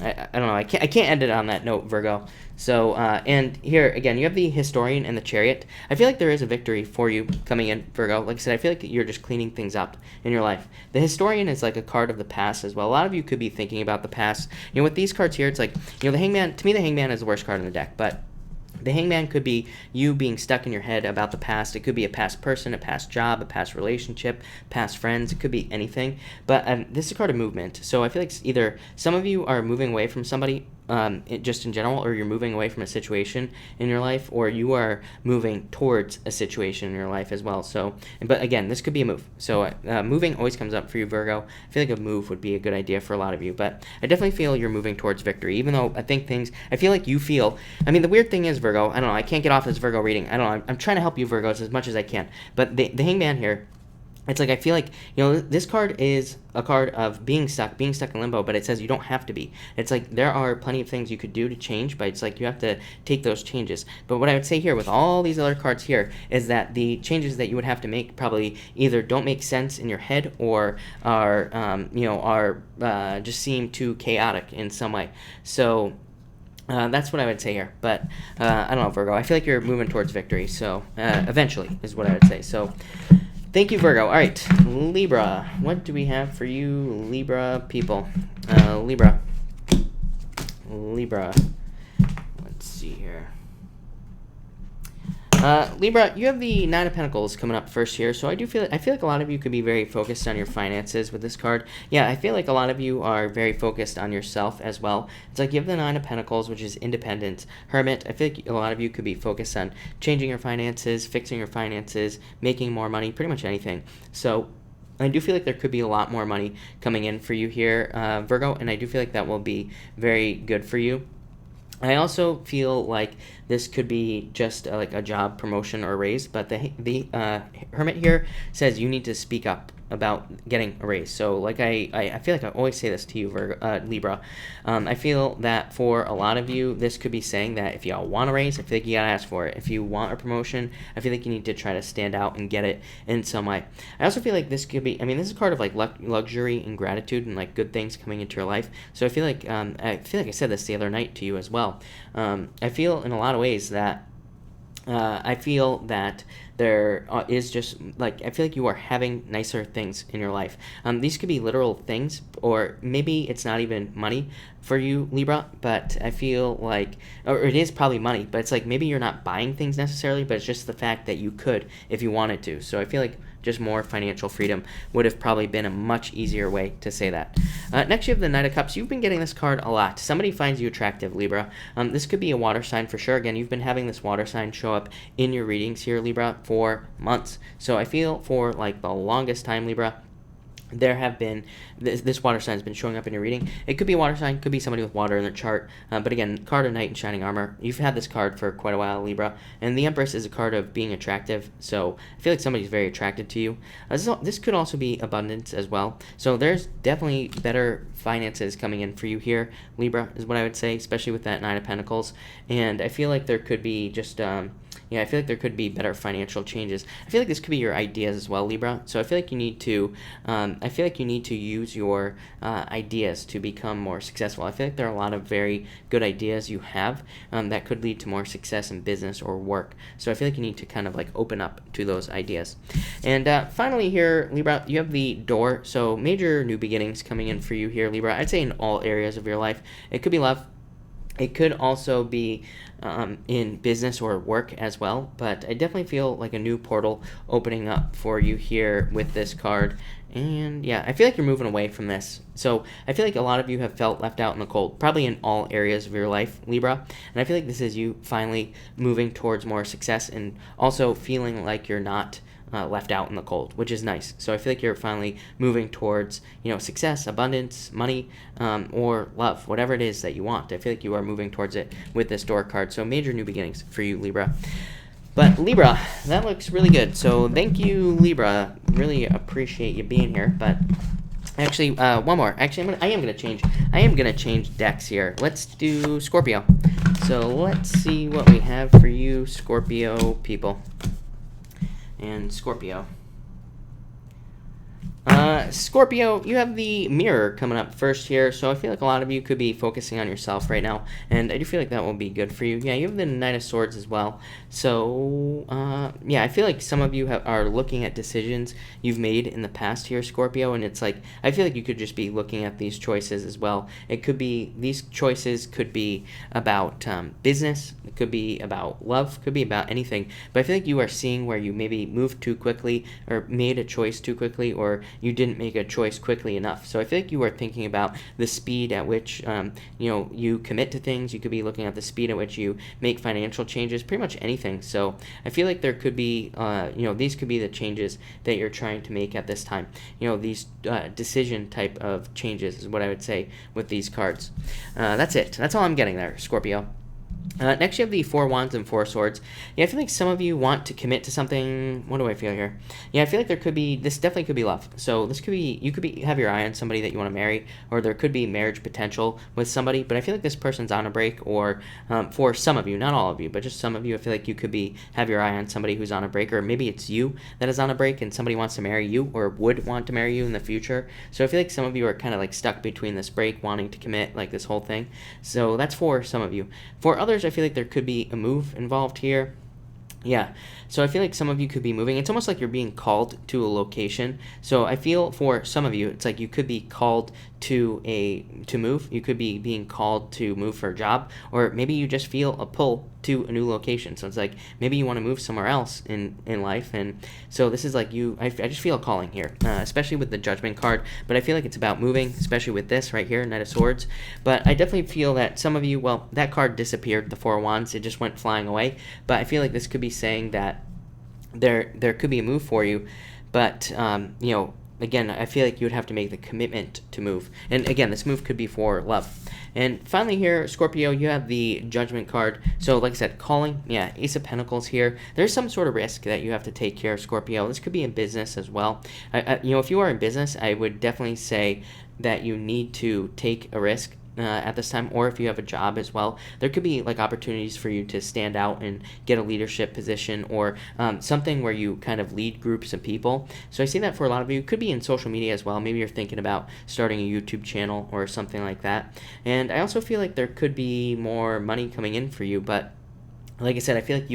I don't know. I can't end it on that note, Virgo. So, and here, again, you have the Historian and the Chariot. I feel like there is a victory for you coming in, Virgo. Like I said, I feel like you're just cleaning things up in your life. The Historian is like a card of the past as well. A lot of you could be thinking about the past. With these cards here, it's like, the Hangman, to me, the Hangman is the worst card in the deck, but the Hangman could be you being stuck in your head about the past. It could be a past person, a past job, a past relationship, past friends. It could be anything. But this is a card of movement. So I feel like either some of you are moving away from somebody just in general, or you're moving away from a situation in your life, or you are moving towards a situation in your life as well. So, but again, this could be a move. So moving always comes up for you, Virgo. I feel like a move would be a good idea for a lot of you, but I definitely feel you're moving towards victory, even though I feel like you feel, the weird thing is, Virgo, I don't know, I can't get off this Virgo reading. I don't know, I'm trying to help you, Virgos, as much as I can, but the Hangman here, it's like I feel like, this card is a card of being stuck in limbo, but it says you don't have to be. It's like there are plenty of things you could do to change, but it's like you have to take those changes. But what I would say here with all these other cards here is that the changes that you would have to make probably either don't make sense in your head or are just seem too chaotic in some way. So that's what I would say here, but I don't know, Virgo. I feel like you're moving towards victory, so eventually is what I would say. So thank you, Virgo. All right, Libra. What do we have for you, Libra people? Libra. Let's see here. Libra, you have the Nine of Pentacles coming up first here, so I feel like a lot of you could be very focused on your finances with this card. Yeah, I feel like a lot of you are very focused on yourself as well. It's like you have the Nine of Pentacles, which is independence. Hermit, I feel like a lot of you could be focused on changing your finances, fixing your finances, making more money, pretty much anything. So I do feel like there could be a lot more money coming in for you here, Virgo, and I do feel like that will be very good for you. I also feel like this could be just like a job promotion or raise, but the Hermit here says you need to speak up about getting a raise. So like I feel like I always say this to you, Libra. I feel that for a lot of you, this could be saying that if y'all want a raise, I feel like you gotta ask for it. If you want a promotion, I feel like you need to try to stand out and get it in some way. I also feel like this could be, this is a card of like luxury and gratitude and like good things coming into your life. So I feel like I said this the other night to you as well. I feel in a lot of ways that there is just like, I feel like you are having nicer things in your life. These could be literal things, or maybe it's not even money for you, Libra, but I feel like, or it is probably money, but it's like maybe you're not buying things necessarily, but it's just the fact that you could if you wanted to. So I feel like just more financial freedom would have probably been a much easier way to say that. Next, you have the Knight of Cups. You've been getting this card a lot. Somebody finds you attractive, Libra. This could be a water sign for sure. Again, you've been having this water sign show up in your readings here, Libra, for months. So I feel for like the longest time, Libra, there have been this water sign has been showing up in your reading. It could be a water sign, could be somebody with water in their chart, but again, card of Knight and Shining Armor. You've had this card for quite a while, Libra, and the Empress is a card of being attractive, so I feel like somebody's very attracted to you. This could also be abundance as well, so there's definitely better finances coming in for you here, Libra, is what I would say, especially with that Nine of Pentacles, and I feel like there could be just yeah, I feel like there could be better financial changes. I feel like this could be your ideas as well, Libra. So I feel like you need to, use your ideas to become more successful. I feel like there are a lot of very good ideas you have that could lead to more success in business or work. So I feel like you need to kind of like open up to those ideas. And finally here, Libra, you have the Door. So major new beginnings coming in for you here, Libra. I'd say in all areas of your life. It could be love. It could also be in business or work as well, but I definitely feel like a new portal opening up for you here with this card. And yeah, I feel like you're moving away from this. So I feel like a lot of you have felt left out in the cold, probably in all areas of your life, Libra. And I feel like this is you finally moving towards more success and also feeling like you're not left out in the cold, which is nice. So I feel like you're finally moving towards, success, abundance, money, or love, whatever it is that you want. I feel like you are moving towards it with this Door card. So major new beginnings for you, Libra. But Libra, that looks really good. So thank you, Libra. Really appreciate you being here. But actually, one more. Actually, I am gonna change decks here. Let's do Scorpio. So let's see what we have for you, Scorpio people. And Scorpio. Scorpio, you have the Mirror coming up first here, so I feel like a lot of you could be focusing on yourself right now, and I do feel like that will be good for you. Yeah, you have the Knight of Swords as well, so yeah, I feel like some of you are looking at decisions you've made in the past here, Scorpio, and it's like, I feel like you could just be looking at these choices as well. It could be, these choices could be about business, it could be about love, could be about anything, but I feel like you are seeing where you maybe moved too quickly, or made a choice too quickly, or you didn't make a choice quickly enough. So I feel like you are thinking about the speed at which you commit to things. You could be looking at the speed at which you make financial changes, pretty much anything. So I feel like there could be these could be the changes that you're trying to make at this time. These decision type of changes is what I would say with these cards. That's it. That's all I'm getting there, Scorpio. Next, you have the Four Wands and Four Swords. Yeah, I feel like some of you want to commit to something. What do I feel here? Yeah, I feel like this definitely could be love. So this could be, you could have your eye on somebody that you want to marry, or there could be marriage potential with somebody, but I feel like this person's on a break, or for some of you, not all of you, but just some of you, I feel like you could have your eye on somebody who's on a break, or maybe it's you that is on a break and somebody wants to marry you, or would want to marry you in the future. So I feel like some of you are kind of like stuck between this break, wanting to commit, like this whole thing. So that's for some of you. For others, I feel like there could be a move involved here. Yeah, so I feel like some of you could be moving. It's almost like you're being called to a location. So I feel for some of you, it's like you could be called to move. You could be being called to move for a job, or maybe you just feel a pull to a new location. So it's like maybe you want to move somewhere else in life, and so this is like I just feel a calling here, especially with the Judgment card. But I feel like it's about moving, especially with this right here, Knight of Swords. But I definitely feel that some of you, well, that card disappeared, the Four Wands. It just went flying away. But I feel like this could be saying that there could be a move for you, but again, I feel like you would have to make the commitment to move. And again, this move could be for love. And finally here, Scorpio, you have the Judgment card. So like I said, calling, yeah, Ace of Pentacles here. There's some sort of risk that you have to take here, Scorpio. This could be in business as well. If you are in business, I would definitely say that you need to take a risk at this time, or if you have a job as well, there could be like opportunities for you to stand out and get a leadership position, or something where you kind of lead groups of people. So I see that for a lot of you. Could be in social media as well. Maybe you're thinking about starting a YouTube channel or something like that. And I also feel like there could be more money coming in for you, but like I said, I feel like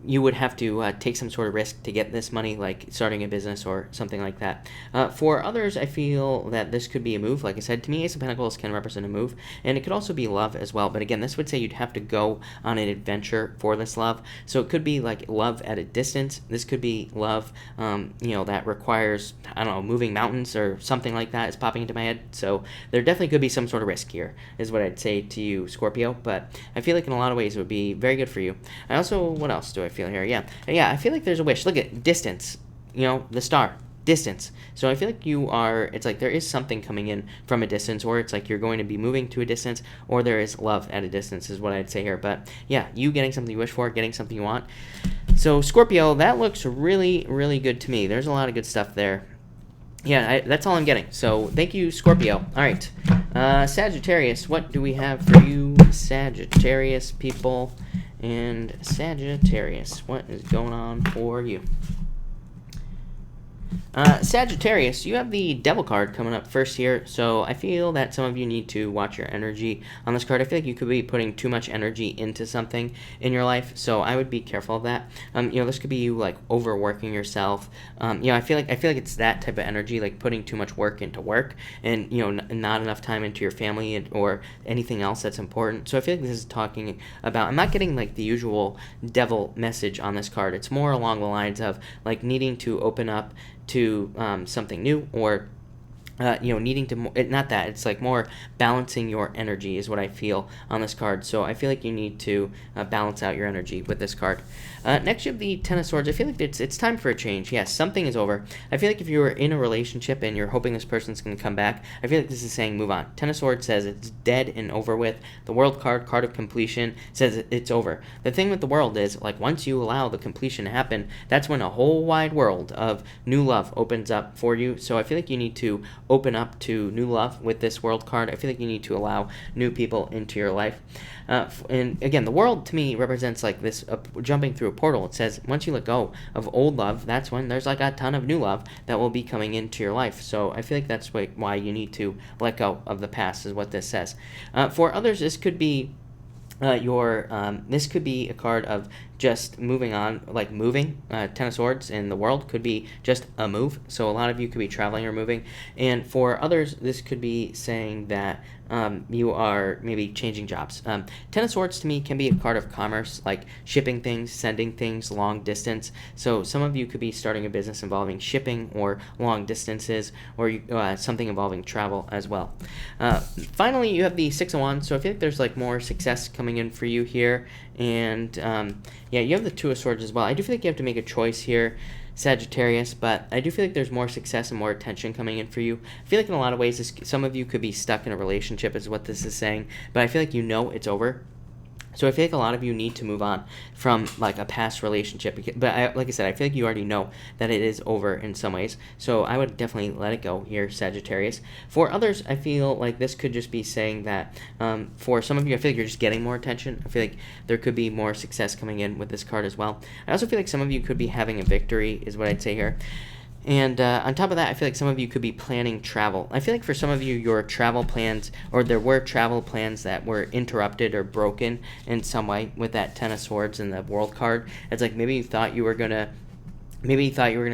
you would have to take some sort of risk to get this money, like starting a business or something like that. For others, I feel that this could be a move. Like I said, to me, Ace of Pentacles can represent a move, and it could also be love as well. But again, this would say you'd have to go on an adventure for this love. So it could be like love at a distance. This could be love, that requires, I don't know, moving mountains or something like that is popping into my head. So there definitely could be some sort of risk here, is what I'd say to you, Scorpio. But I feel like in a lot of ways it would be very good for you. What else do I feel here? Yeah, I feel like there's a wish. Look at distance, the star. distance. So I feel like it's like there is something coming in from a distance, or it's like you're going to be moving to a distance, or there is love at a distance is what I'd say here. But yeah, you getting something you wish for, getting something you want. So Scorpio, that looks really, really good to me. There's a lot of good stuff there. Yeah, that's all I'm getting. So thank you, Scorpio. All right. Sagittarius, what do we have for you, Sagittarius people? And Sagittarius, what is going on for you? Sagittarius, you have the Devil card coming up first here, so I feel that some of you need to watch your energy on this card. I feel like you could be putting too much energy into something in your life, so I would be careful of that. This could be you like overworking yourself. I feel like it's that type of energy, like putting too much work into work, and not enough time into your family or anything else that's important. So I feel like this is talking about. I'm not getting like the usual Devil message on this card. It's more along the lines of like needing to open up to something new, or needing to not that it's like more balancing your energy is what I feel on this card. So I feel like you need to balance out your energy with this card. Next you have the Ten of Swords. I feel like it's time for a change. Yes, something is over. I feel like if you were in a relationship and you're hoping this person's going to come back, I feel like this is saying move on. Ten of Swords says it's dead and over with. The World card of completion, says it's over. The thing with the World is like once you allow the completion to happen, that's when a whole wide world of new love opens up for you. So I feel like you need to open up to new love with this World card. I feel like you need to allow new people into your life. And again, the World to me represents like this jumping through a portal. It says once you let go of old love, that's when there's like a ton of new love that will be coming into your life. So I feel like that's why you need to let go of the past is what this says. For others, this could be this could be a card of just moving on, like moving. Ten of Swords in the World could be just a move. So a lot of you could be traveling or moving. And for others, this could be saying that you are maybe changing jobs. Ten of Swords to me can be a card of commerce, like shipping things, sending things long distance. So some of you could be starting a business involving shipping or long distances, or something involving travel as well. Finally, you have the Six of Wands. So I feel like there's like more success coming in for you here. And you have the Two of Swords as well. I do feel like you have to make a choice here, Sagittarius, but I do feel like there's more success and more attention coming in for you. I feel like in a lot of ways, some of you could be stuck in a relationship is what this is saying, but I feel like it's over. So I feel like a lot of you need to move on from like a past relationship. But like I said, I feel like you already know that it is over in some ways. So I would definitely let it go here, Sagittarius. For others, I feel like this could just be saying that for some of you, I feel like you're just getting more attention. I feel like there could be more success coming in with this card as well. I also feel like some of you could be having a victory is what I'd say here. And on top of that, I feel like some of you could be planning travel. I feel like for some of you, your travel plans, or there were travel plans that were interrupted or broken in some way with that Ten of Swords and the World card. It's like maybe you thought you were going to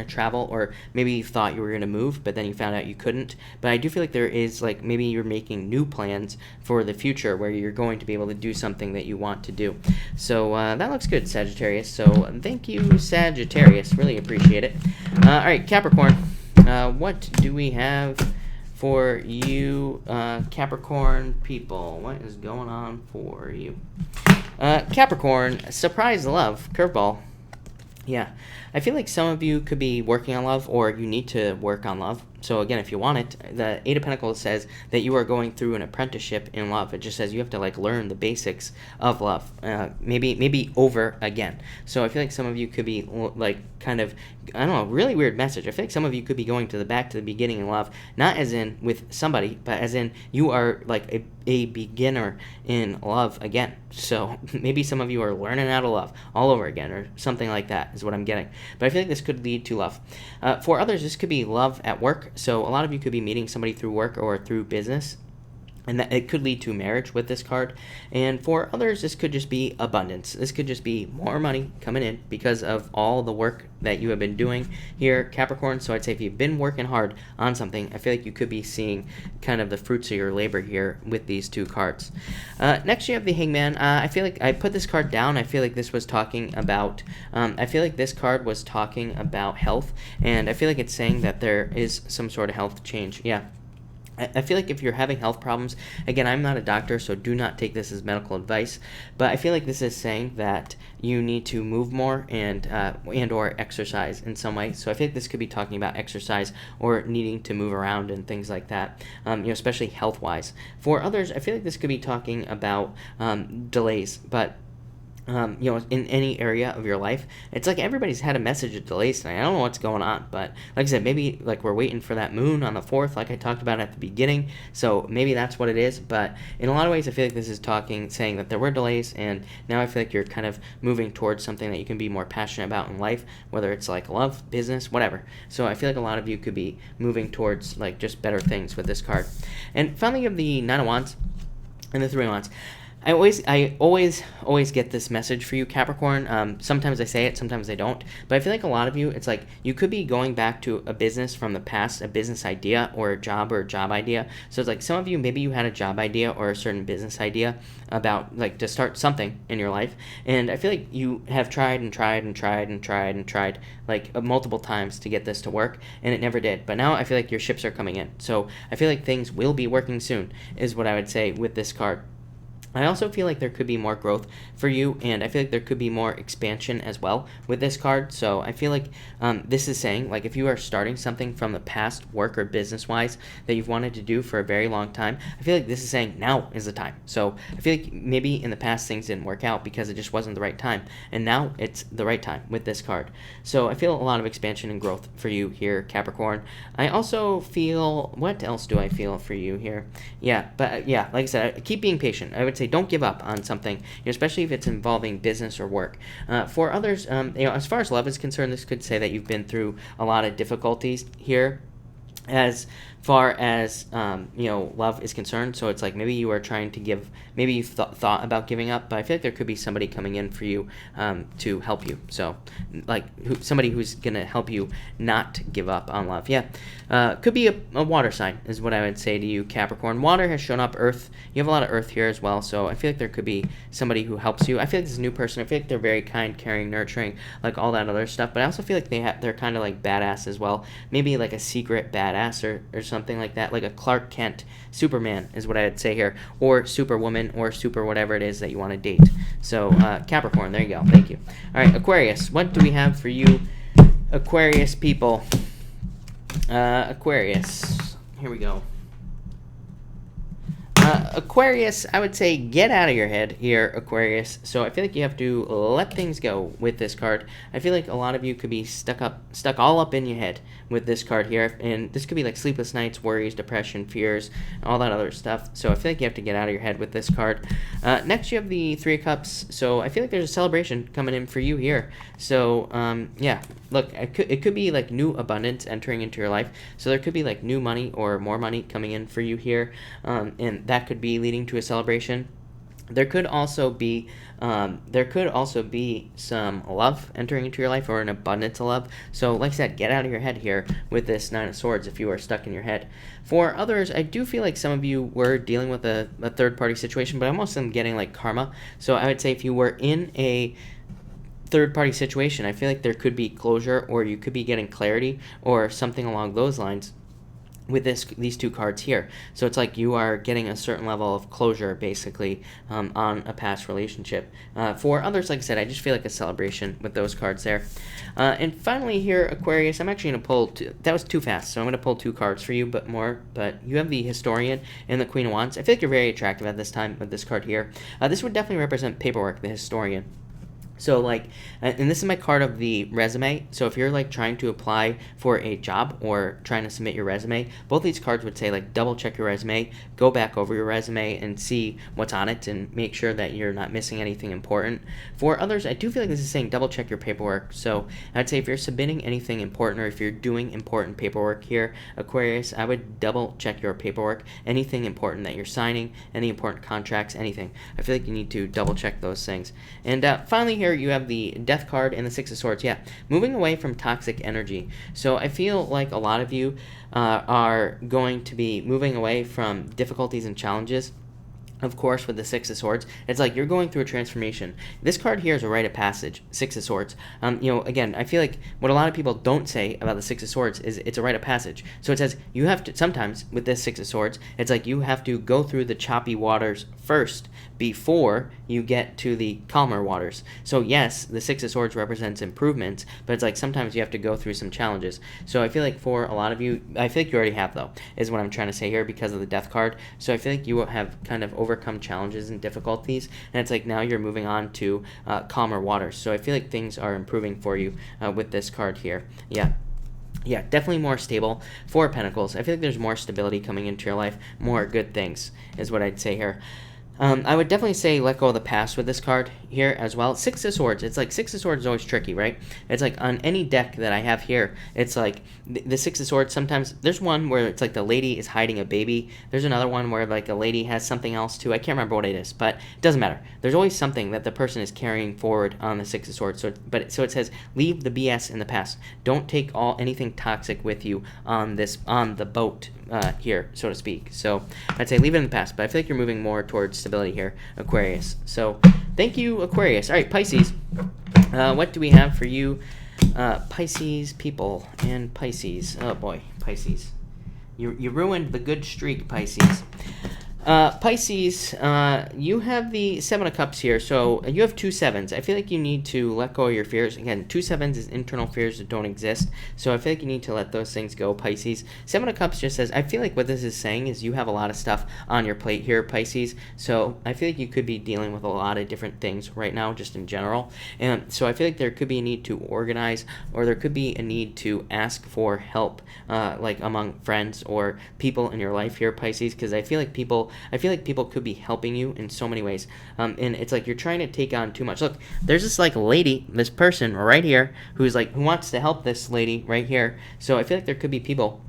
travel, or maybe you thought you were going to move, but then you found out you couldn't. But I do feel like there is like maybe you're making new plans for the future where you're going to be able to do something that you want to do. So that looks good, Sagittarius. So thank you, Sagittarius. Really appreciate it. All right, Capricorn. What do we have for you, Capricorn people? What is going on for you? Capricorn, surprise love, curveball. Yeah, I feel like some of you could be working on love, or you need to work on love. So again, if you want it, the Eight of Pentacles says that you are going through an apprenticeship in love. It just says you have to like learn the basics of love, maybe over again. So I feel like some of you could be like kind of, I don't know, really weird message. I feel like some of you could be going back to the beginning in love, not as in with somebody, but as in you are like a beginner in love again. So maybe some of you are learning how to love all over again, or something like that is what I'm getting. But I feel like this could lead to love. For others, this could be love at work. So a lot of you could be meeting somebody through work or through business, and that it could lead to marriage with this card. And for others, this could just be abundance. This could just be more money coming in because of all the work that you have been doing here, Capricorn. So I'd say if you've been working hard on something, I feel like you could be seeing kind of the fruits of your labor here with these two cards. Next, you have the Hangman. I feel like I put this card down. I feel like this was talking about, this card was talking about health, and I feel like it's saying that there is some sort of health change. Yeah. I feel like if you're having health problems, again, I'm not a doctor, so do not take this as medical advice, but I feel like this is saying that you need to move more and or exercise in some way. So I feel like this could be talking about exercise or needing to move around and things like that, especially health-wise. For others, I feel like this could be talking about delays, but in any area of your life, it's like everybody's had a message of delays tonight. I don't know what's going on, but like I said, maybe like we're waiting for that moon on the 4th, like I talked about at the beginning. So maybe that's what it is. But in a lot of ways, I feel like this is saying that there were delays, and now I feel like you're kind of moving towards something that you can be more passionate about in life, whether it's like love, business, whatever. So I feel like a lot of you could be moving towards like just better things with this card. And finally, you have the Nine of Wands and the Three of Wands. I always get this message for you, Capricorn. Sometimes I say it, sometimes I don't. But I feel like a lot of you, it's like you could be going back to a business from the past, a business idea or a job idea. So it's like some of you, maybe you had a job idea or a certain business idea about like to start something in your life. And I feel like you have tried like multiple times to get this to work, and it never did. But now I feel like your ships are coming in. So I feel like things will be working soon is what I would say with this card. I also feel like there could be more growth for you, and I feel like there could be more expansion as well with this card. So I feel like this is saying, like, if you are starting something from the past, work or business-wise, that you've wanted to do for a very long time, I feel like this is saying now is the time. So I feel like maybe in the past things didn't work out because it just wasn't the right time, and now it's the right time with this card. So I feel a lot of expansion and growth for you here, Capricorn. I also feel, what else do I feel for you here? Yeah, but yeah, like I said, keep being patient. I would say don't give up on something, especially if it's involving business or work. For others, as far as love is concerned, this could say that you've been through a lot of difficulties here. As far as love is concerned, so it's like maybe you are trying to give, maybe you thought about giving up, but I feel like there could be somebody coming in for you to help you. So like somebody who's gonna help you not give up on love. Could be a water sign is what I would say to you, Capricorn. Water has shown up. Earth, you have a lot of earth here as well, so I feel like there could be somebody who helps you. I feel like this is a new person. I feel like they're very kind, caring, nurturing, like all that other stuff, but I also feel like they're kind of like badass as well, maybe like a secret badass or something like that, like a Clark Kent Superman is what I'd say here, or Superwoman, or super whatever it is that you want to date. So Capricorn, there you go. Thank you. All right, Aquarius, what do we have for you, Aquarius people? Aquarius, here we go. Aquarius, I would say get out of your head here, Aquarius. So I feel like you have to let things go with this card. I feel like a lot of you could be stuck all up in your head with this card here, and this could be like sleepless nights, worries, depression, fears, all that other stuff. So I feel like you have to get out of your head with this card. Next, you have the Three of Cups. So I feel like there's a celebration coming in for you here. So yeah, look, it could be like new abundance entering into your life. So there could be like new money or more money coming in for you here, and that could be leading to a celebration. There could also be some love entering into your life, or an abundance of love. So like I said, get out of your head here with this Nine of Swords if you are stuck in your head. For others, I do feel like some of you were dealing with a third-party situation, but I'm also getting like karma. So I would say if you were in a third-party situation, I feel like there could be closure, or you could be getting clarity or something along those lines with these two cards here. So it's like you are getting a certain level of closure, basically, on a past relationship. For others, like I said, I just feel like a celebration with those cards there. And finally here, Aquarius, I'm actually going to pull that was too fast, so I'm going to pull two cards for you, but you have the Historian and the Queen of Wands. I feel like you're very attractive at this time with this card here. This would definitely represent paperwork, the Historian. So like, and this is my card of the resume. So if you're like trying to apply for a job or trying to submit your resume, both these cards would say like double check your resume, go back over your resume and see what's on it and make sure that you're not missing anything important. For others, I do feel like this is saying double check your paperwork. So I'd say if you're submitting anything important, or if you're doing important paperwork here, Aquarius, I would double check your paperwork. Anything important that you're signing, any important contracts, anything. I feel like you need to double check those things. And finally here, you have the Death card and the Six of Swords. Yeah, moving away from toxic energy. So I feel like a lot of you are going to be moving away from difficulties and challenges of course, with the Six of Swords, it's like you're going through a transformation. This card here is a rite of passage, Six of Swords. Again, I feel like what a lot of people don't say about the Six of Swords is it's a rite of passage. So it says you have to, sometimes with this Six of Swords, it's like you have to go through the choppy waters first before you get to the calmer waters. So yes, the Six of Swords represents improvements, but it's like sometimes you have to go through some challenges. So I feel like for a lot of you, I feel like you already have though, is what I'm trying to say here because of the Death card. So I feel like you have kind of overcome challenges and difficulties, and it's like now you're moving on to calmer waters. So I feel like things are improving for you with this card here. Yeah, definitely more stable. Four of Pentacles. I feel like there's more stability coming into your life, more good things is what I'd say here. I would definitely say let go of the past with this card here as well. Six of Swords. It's like Six of Swords is always tricky, right? It's like on any deck that I have here, it's like the Six of Swords, sometimes there's one where it's like the lady is hiding a baby. There's another one where like a lady has something else too. I can't remember what it is, but it doesn't matter. There's always something that the person is carrying forward on the Six of Swords. So it says leave the BS in the past. Don't take anything toxic with you on the boat here, so to speak. So I'd say leave it in the past, but I feel like you're moving more towards stability here, Aquarius. So thank you, Aquarius. All right, Pisces. What do we have for you, Pisces people and Pisces? Oh boy, Pisces. You ruined the good streak, Pisces. Pisces, you have the Seven of Cups here, so you have two sevens. I feel like you need to let go of your fears. Again, two sevens is internal fears that don't exist, so I feel like you need to let those things go, Pisces. Seven of Cups just says, I feel like what this is saying is you have a lot of stuff on your plate here, Pisces, so I feel like you could be dealing with a lot of different things right now, just in general, and so I feel like there could be a need to organize, or there could be a need to ask for help, like among friends or people in your life here, Pisces, because I feel like people could be helping you in so many ways. And it's like you're trying to take on too much. Look, there's this like lady, this person right here, who wants to help this lady right here. So I feel like there could be people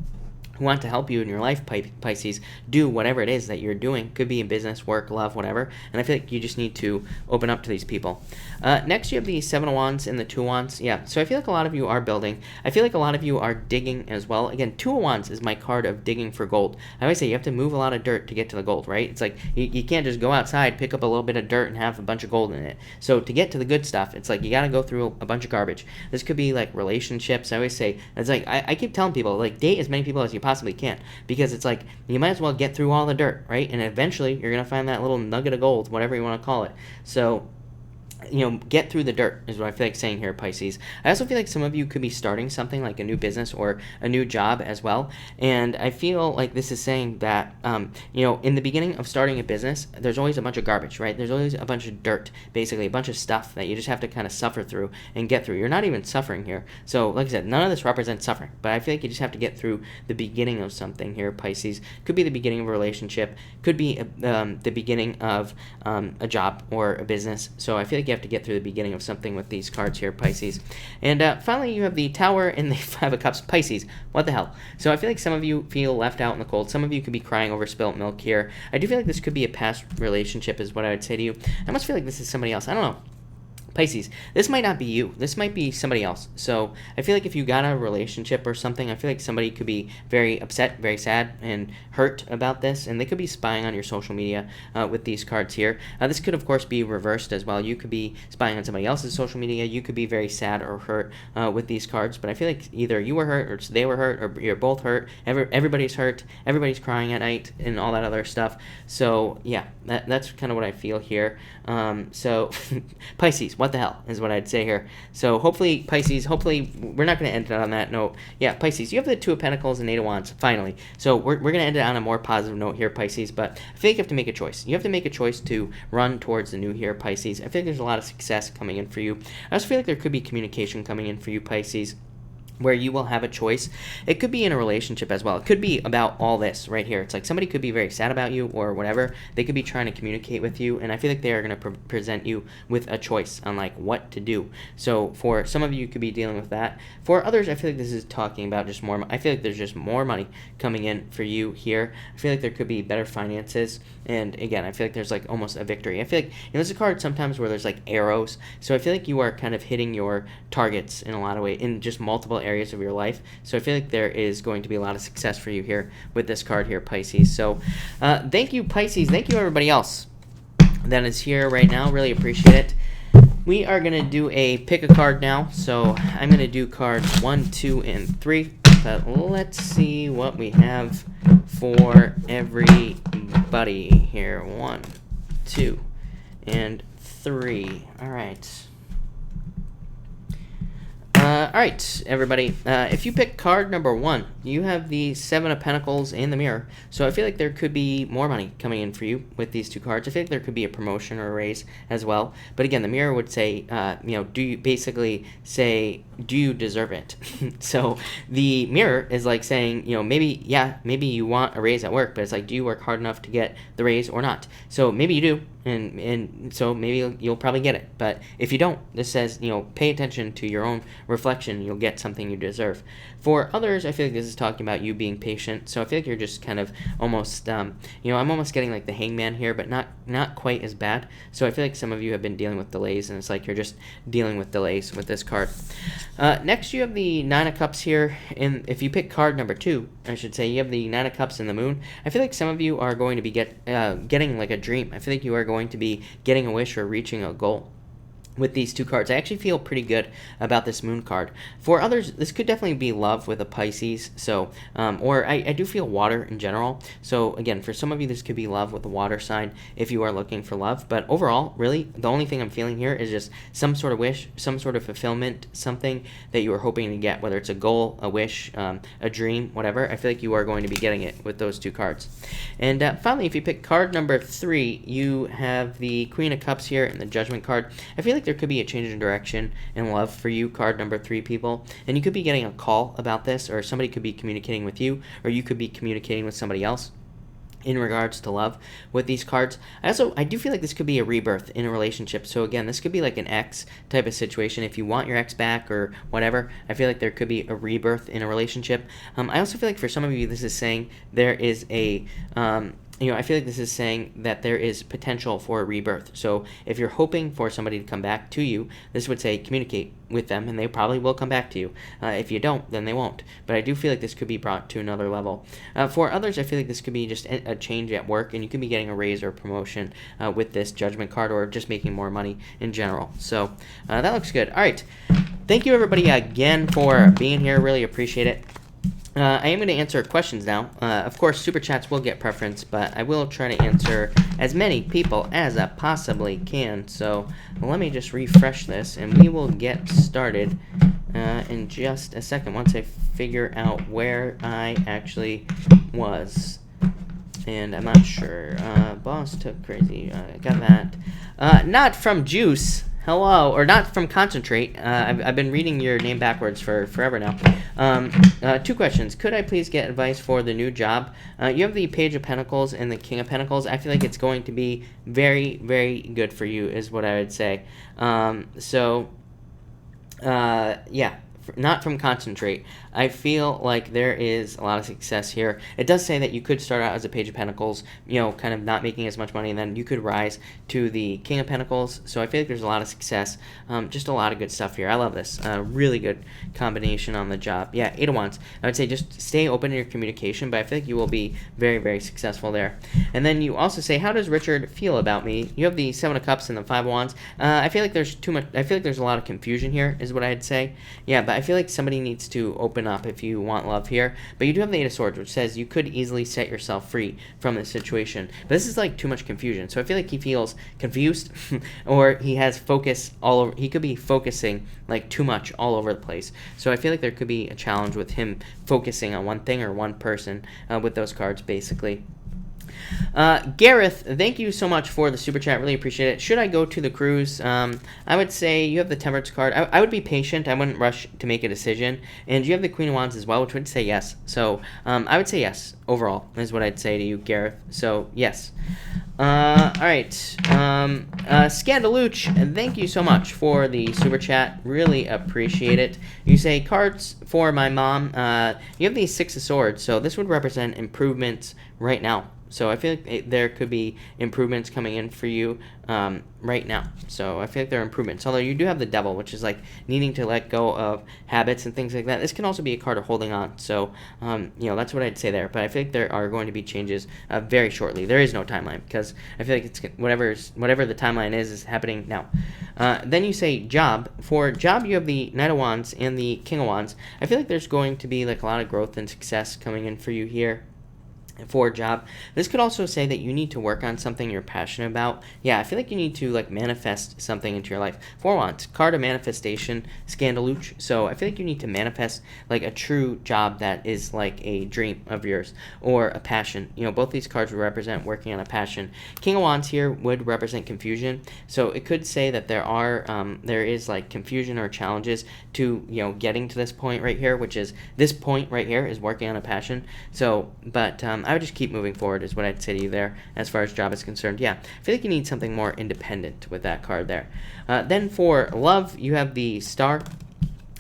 who want to help you in your life, Pisces, do whatever it is that you're doing. Could be in business, work, love, whatever. And I feel like you just need to open up to these people. Next, you have the Seven of Wands and the Two of Wands. Yeah, so I feel like a lot of you are building. I feel like a lot of you are digging as well. Again, Two of Wands is my card of digging for gold. I always say you have to move a lot of dirt to get to the gold, right? It's like you can't just go outside, pick up a little bit of dirt, and have a bunch of gold in it. So to get to the good stuff, it's like you got to go through a bunch of garbage. This could be like relationships. I always say, it's like I keep telling people, like, date as many people as you possibly can, because it's like you might as well get through all the dirt, right? And eventually you're gonna find that little nugget of gold, whatever you want to call it. So get through the dirt is what I feel like saying here, Pisces. I also feel like some of you could be starting something like a new business or a new job as well. And I feel like this is saying that, in the beginning of starting a business, there's always a bunch of garbage, right? There's always a bunch of dirt, basically, a bunch of stuff that you just have to kind of suffer through and get through. You're not even suffering here. So, like I said, none of this represents suffering, but I feel like you just have to get through the beginning of something here, Pisces. Could be the beginning of a relationship, could be the beginning of a job or a business. So I feel like you have to get through the beginning of something with these cards here, Pisces. And finally, you have the Tower and the Five of Cups, Pisces. What the hell? So I feel like some of you feel left out in the cold. Some of you could be crying over spilt milk here. I do feel like this could be a past relationship is what I would say to you. I almost feel like this is somebody else. I don't know. Pisces, this might not be you. This might be somebody else. So I feel like if you got a relationship or something, I feel like somebody could be very upset, very sad, and hurt about this, and they could be spying on your social media with these cards here. This could, of course, be reversed as well. You could be spying on somebody else's social media. You could be very sad or hurt with these cards, but I feel like either you were hurt, or they were hurt, or you're both hurt. Everybody's hurt. Everybody's crying at night, and all that other stuff. So yeah, that's kind of what I feel here. So Pisces, what the hell is what I'd say here. So hopefully, Pisces, we're not going to end it on that note. Yeah, Pisces, you have the Two of Pentacles and Eight of Wands, finally. So we're going to end it on a more positive note here, Pisces, but I feel like you have to make a choice. You have to make a choice to run towards the new year, Pisces. I feel like there's a lot of success coming in for you. I also feel like there could be communication coming in for you, Pisces, where you will have a choice. It could be in a relationship as well. It could be about all this right here. It's like somebody could be very sad about you or whatever. They could be trying to communicate with you, and I feel like they are going to present you with a choice on like what to do. So for some of you, you could be dealing with that. For others, I feel like this is talking about just more. I feel like there's just more money coming in for you here. I feel like there could be better finances, and again, I feel like there's like almost a victory. I feel like there's a card sometimes where there's like arrows. So I feel like you are kind of hitting your targets in a lot of ways, in just multiple areas of your life. So I feel like there is going to be a lot of success for you here with this card here, Pisces. So thank you, Pisces. Thank you, everybody else that is here right now. Really appreciate it. We are going to do a pick a card now. So I'm going to do cards 1, 2, and 3. But let's see what we have for everybody here. 1, 2, and 3. All right. All right, everybody. If you pick card number 1, you have the 7 of Pentacles in the Mirror. So I feel like there could be more money coming in for you with these 2 cards. I feel like there could be a promotion or a raise as well. But again, the Mirror would say, do you basically say, do you deserve it? So the Mirror is like saying, maybe you want a raise at work, but it's like, do you work hard enough to get the raise or not? So maybe you do. And so maybe you'll probably get it. But if you don't, this says, pay attention to your own reflection. You'll get something you deserve. For others, I feel like this is talking about you being patient. So I feel like you're just kind of almost, I'm almost getting like the Hangman here, but not quite as bad. So I feel like some of you have been dealing with delays, and it's like you're just dealing with delays with this card. Next, you have the 9 of Cups here. And if you pick card number 2, I should say, you have the 9 of Cups in the Moon. I feel like some of you are going to be getting like a dream. I feel like you are going to be getting a wish or reaching a goal with these 2 cards. I actually feel pretty good about this Moon card. For others, this could definitely be love with a Pisces. So, or I do feel water in general. So again, for some of you, this could be love with a water sign if you are looking for love. But overall, really, the only thing I'm feeling here is just some sort of wish, some sort of fulfillment, something that you are hoping to get, whether it's a goal, a wish, a dream, whatever. I feel like you are going to be getting it with those 2 cards. And finally, if you pick card number 3, you have the Queen of Cups here and the Judgment card. I feel like there could be a change in direction in love for you, card number 3, people. And you could be getting a call about this, or somebody could be communicating with you, or you could be communicating with somebody else in regards to love with these cards. I do feel like this could be a rebirth in a relationship. So again, this could be like an ex type of situation. If you want your ex back or whatever, I feel like there could be a rebirth in a relationship. I also feel like for some of you, this is saying there is a I feel like this is saying that there is potential for a rebirth. So if you're hoping for somebody to come back to you, this would say communicate with them, and they probably will come back to you. If you don't, then they won't. But I do feel like this could be brought to another level. For others, I feel like this could be just a change at work, and you could be getting a raise or promotion with this Judgment card, or just making more money in general. So that looks good. All right. Thank you, everybody, again for being here. Really appreciate it. I am going to answer questions now. Of course, Super Chats will get preference, but I will try to answer as many people as I possibly can. So let me just refresh this, and we will get started in just a second once I figure out where I actually was. And I'm not sure. Boss took crazy. I got that. Not from Juice. Hello, or not from Concentrate. I've been reading your name backwards for forever now. 2 questions. Could I please get advice for the new job? You have the Page of Pentacles and the King of Pentacles. I feel like it's going to be very, very good for you, is what I would say. Yeah. Not from Concentrate. I feel like there is a lot of success here. It does say that you could start out as a Page of Pentacles, kind of not making as much money, and then you could rise to the King of Pentacles. So I feel like there's a lot of success. Just a lot of good stuff here. I love this. Really good combination on the job. Yeah, 8 of Wands. I would say just stay open in your communication, but I feel like you will be very, very successful there. And then you also say, how does Richard feel about me? You have the 7 of Cups and the 5 of Wands. I feel like there's too much. I feel like there's a lot of confusion here, is what I'd say. Yeah, but I feel like somebody needs to open up if you want love here. But you do have the 8 of Swords, which says you could easily set yourself free from this situation. But this is like too much confusion. So I feel like he feels confused or he has focus all over. He could be focusing like too much all over the place. So I feel like there could be a challenge with him focusing on one thing or one person with those cards, basically. Gareth, thank you so much for the super chat. Really appreciate it. Should I go to the cruise? I would say you have the Temperance card. I would be patient. I wouldn't rush to make a decision. And you have the Queen of Wands as well, which would say yes. So I would say yes overall is what I'd say to you, Gareth. So yes. All right. Scandaluch, thank you so much for the super chat. Really appreciate it. You say cards for my mom. You have the 6 of Swords, so this would represent improvements right now So I feel like there could be improvements coming in for you right now. So I feel like there are improvements. Although you do have the Devil, which is like needing to let go of habits and things like that. This can also be a card of holding on. So, that's what I'd say there. But I feel like there are going to be changes very shortly. There is no timeline because I feel like it's whatever the timeline is happening now. Then you say job. For job, you have the Knight of Wands and the King of Wands. I feel like there's going to be like a lot of growth and success coming in for you here. For a job. This could also say that you need to work on something you're passionate about. Yeah, I feel like you need to like manifest something into your life. 4 Wands, card of manifestation, Scandaluch. So I feel like you need to manifest like a true job that is like a dream of yours or a passion. Both these cards would represent working on a passion. King of Wands here would represent confusion. So it could say that there is like confusion or challenges to getting to this point right here, which is this point right here is working on a passion. So, but I would just keep moving forward is what I'd say to you there as far as job is concerned. Yeah, I feel like you need something more independent with that card there. Then for love, you have the Star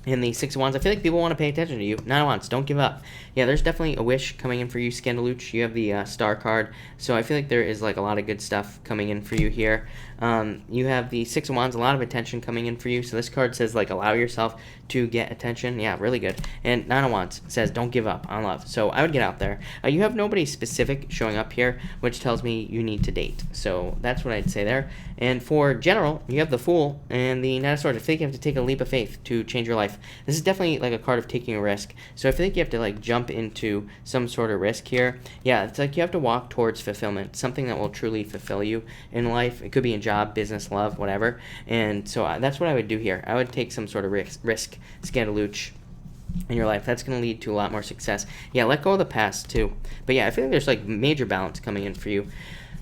and the 6 of Wands. I feel like people want to pay attention to you. 9 of Wands, don't give up. Yeah, there's definitely a wish coming in for you, Scandaluch. You have the Star card. So I feel like there is like a lot of good stuff coming in for you here. You have the 6 of Wands, a lot of attention coming in for you. So this card says like allow yourself to get attention. Yeah, really good. And 9 of Wands says don't give up on love. So I would get out there. You have nobody specific showing up here, which tells me you need to date. So that's what I'd say there. And for general, you have the Fool and the Knight of Swords. I feel like you have to take a leap of faith to change your life. This is definitely like a card of taking a risk. So I feel like you have to like jump into some sort of risk here. Yeah, it's like you have to walk towards fulfillment, something that will truly fulfill you in life. It could be in job, business, love, whatever. And so that's what I would do here. I would take some sort of risk, Scandaluch, in your life. That's going to lead to a lot more success. Yeah, let go of the past too. But yeah, I feel like there's like major balance coming in for you.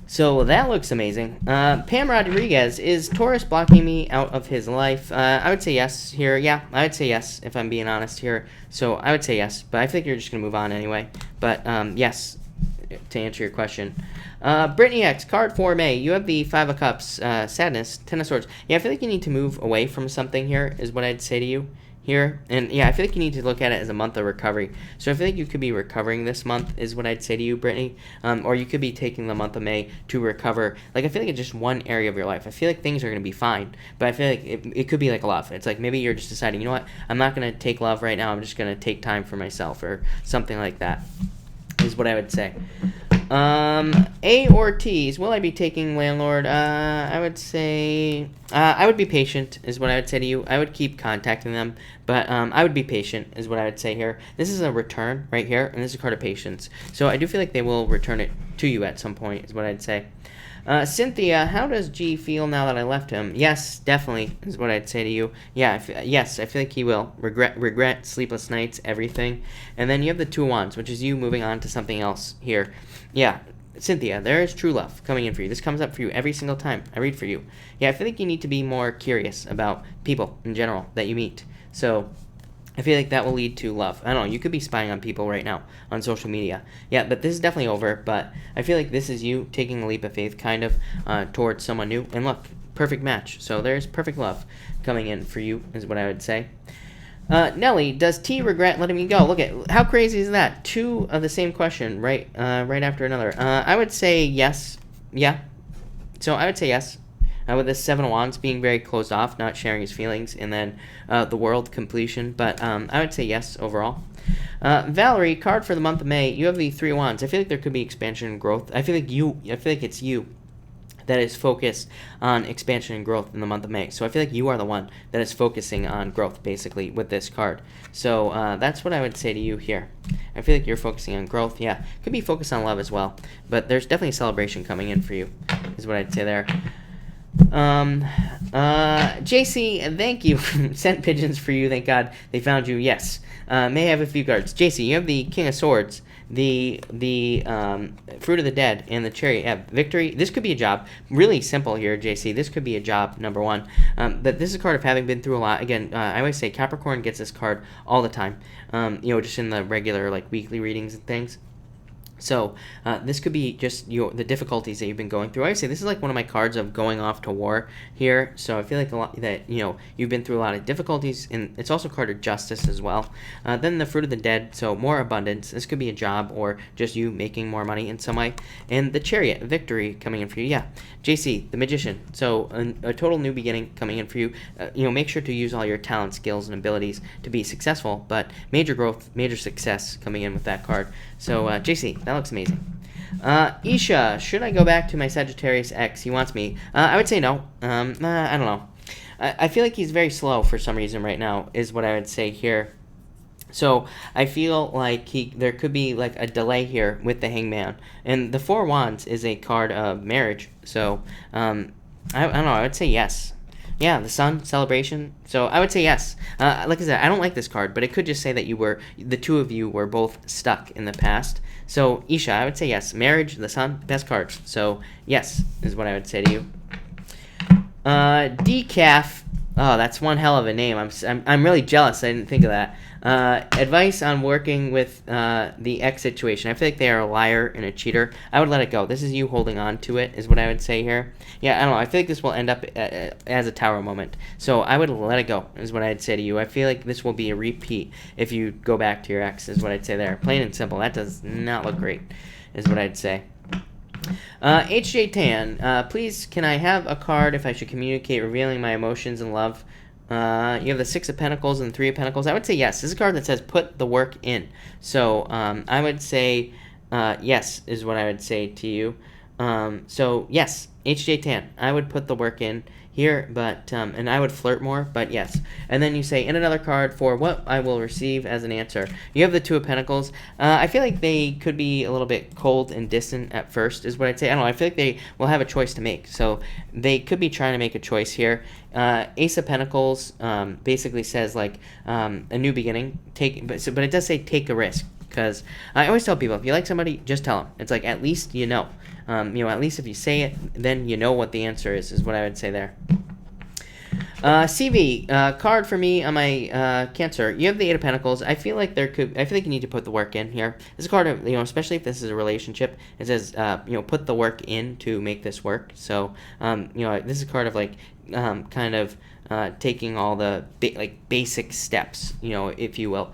So that looks amazing. Pam Rodriguez, is Taurus blocking me out of his life? I would say yes here. Yeah, I would say yes if I'm being honest here. So I would say yes, but I think you're just going to move on anyway. But yes, to answer your question. Brittany X, card for May. You have the 5 of Cups, Sadness, 10 of Swords. Yeah, I feel like you need to move away from something here is what I'd say to you. Here, and yeah, I feel like you need to look at it as a month of recovery. So I feel like you could be recovering this month is what I'd say to you, Brittany. Or you could be taking the month of May to recover. Like, I feel like it's just one area of your life. I feel like things are going to be fine, but I feel like it could be like love. It's like maybe you're just deciding, you know what, I'm not going to take love right now. I'm just going to take time for myself or something like that is what I would say. A or T's, will I be taking landlord? I would say I would be patient is what I would say to you. I would keep contacting them, but I would be patient is what I would say here. This is a return right here, and this is a card of patience. So I do feel like they will return it to you at some point is what I'd say. Cynthia, how does G feel now that I left him? Yes, definitely is what I'd say to you. Yeah, yes, I feel like he will. Regret, sleepless nights, everything. And then you have the 2 of Wands, which is you moving on to something else here. Yeah, Cynthia, there is true love coming in for you. This comes up for you every single time I read for you. Yeah, I feel like you need to be more curious about people in general that you meet. So I feel like that will lead to love. I don't know, you could be spying on people right now on social media. Yeah, but this is definitely over, but I feel like this is you taking a leap of faith kind of towards someone new. And look, perfect match. So there's perfect love coming in for you is what I would say. Nelly, does T regret letting me go? Look at how crazy is that? 2 of the same question right after another. I would say yes. Yeah. So I would say yes. With this 7 of Wands being very closed off, not sharing his feelings, and then the world completion. But I would say yes overall. Valerie, card for the month of May. You have the 3 of Wands. I feel like there could be expansion and growth. I feel like it's you that is focused on expansion and growth in the month of May. So I feel like you are the one that is focusing on growth, basically, with this card. So that's what I would say to you here. I feel like you're focusing on growth. Yeah, could be focused on love as well. But there's definitely a celebration coming in for you, is what I'd say there. JC, thank you. Sent pigeons for you. Thank God they found you. Yes. May I have a few cards. JC, you have the King of Swords, the Fruit of the Dead, and the Chariot. Yeah, Victory. This could be a job. Really simple here, JC. This could be a job, number 1. But this is a card of having been through a lot. Again, I always say Capricorn gets this card all the time. Just in the regular, like, weekly readings and things. So this could be just the difficulties that you've been going through. I would say this is like one of my cards of going off to war here. So I feel like a lot that you've been through a lot of difficulties, and it's also a card of justice as well. Then the fruit of the dead, so more abundance. This could be a job or just you making more money in some way. And the chariot, victory coming in for you. Yeah, JC, the magician. So a total new beginning coming in for you. Make sure to use all your talents, skills, and abilities to be successful. But major growth, major success coming in with that card. So JC. That looks amazing. Isha, should I go back to my Sagittarius ex? He wants me. I would say no. I don't know. I feel like he's very slow for some reason right now, is what I would say here. So I feel like there could be like a delay here with the Hangman. And the Four Wands is a card of marriage. So I don't know. I would say yes. Yeah, the sun, celebration. So I would say yes. Like I said, I don't like this card, but it could just say that the two of you were both stuck in the past. So Isha, I would say yes. Marriage, the sun, best cards. So yes, is what I would say to you. Decaf. Oh, that's one hell of a name. I'm really jealous. I didn't think of that. Advice on working with the ex situation. I feel like they are a liar and a cheater. I would let it go. This is you holding on to it, is what I would say here. Yeah, I don't know. I feel like this will end up as a tower moment. So I would let it go, is what I'd say to you. I feel like this will be a repeat if you go back to your ex, is what I'd say there. Plain and simple. That does not look great, is what I'd say. HJ Tan, please, can I have a card if I should communicate revealing my emotions and love? You have the Six of Pentacles and Three of Pentacles. I would say yes. This is a card that says put the work in. So I would say yes is what I would say to you. So yes, HJ Tan, I would put the work in here, but and I would flirt more, but yes. And then you say in another card for what I will receive as an answer. You have the Two of Pentacles. I feel like they could be a little bit cold and distant at first, is what I'd say. I don't know. I feel like they will have a choice to make, so they could be trying to make a choice here. Ace of Pentacles basically says like a new beginning. But it does say take a risk. Because I always tell people, if you like somebody, just tell them. It's like, at least you know. At least if you say it, then you know what the answer is what I would say there. CV, card for me on my Cancer. You have the Eight of Pentacles. I feel like you need to put the work in here. This is a card of, especially if this is a relationship. It says, put the work in to make this work. So, this is a card of like, kind of taking all the basic steps, if you will,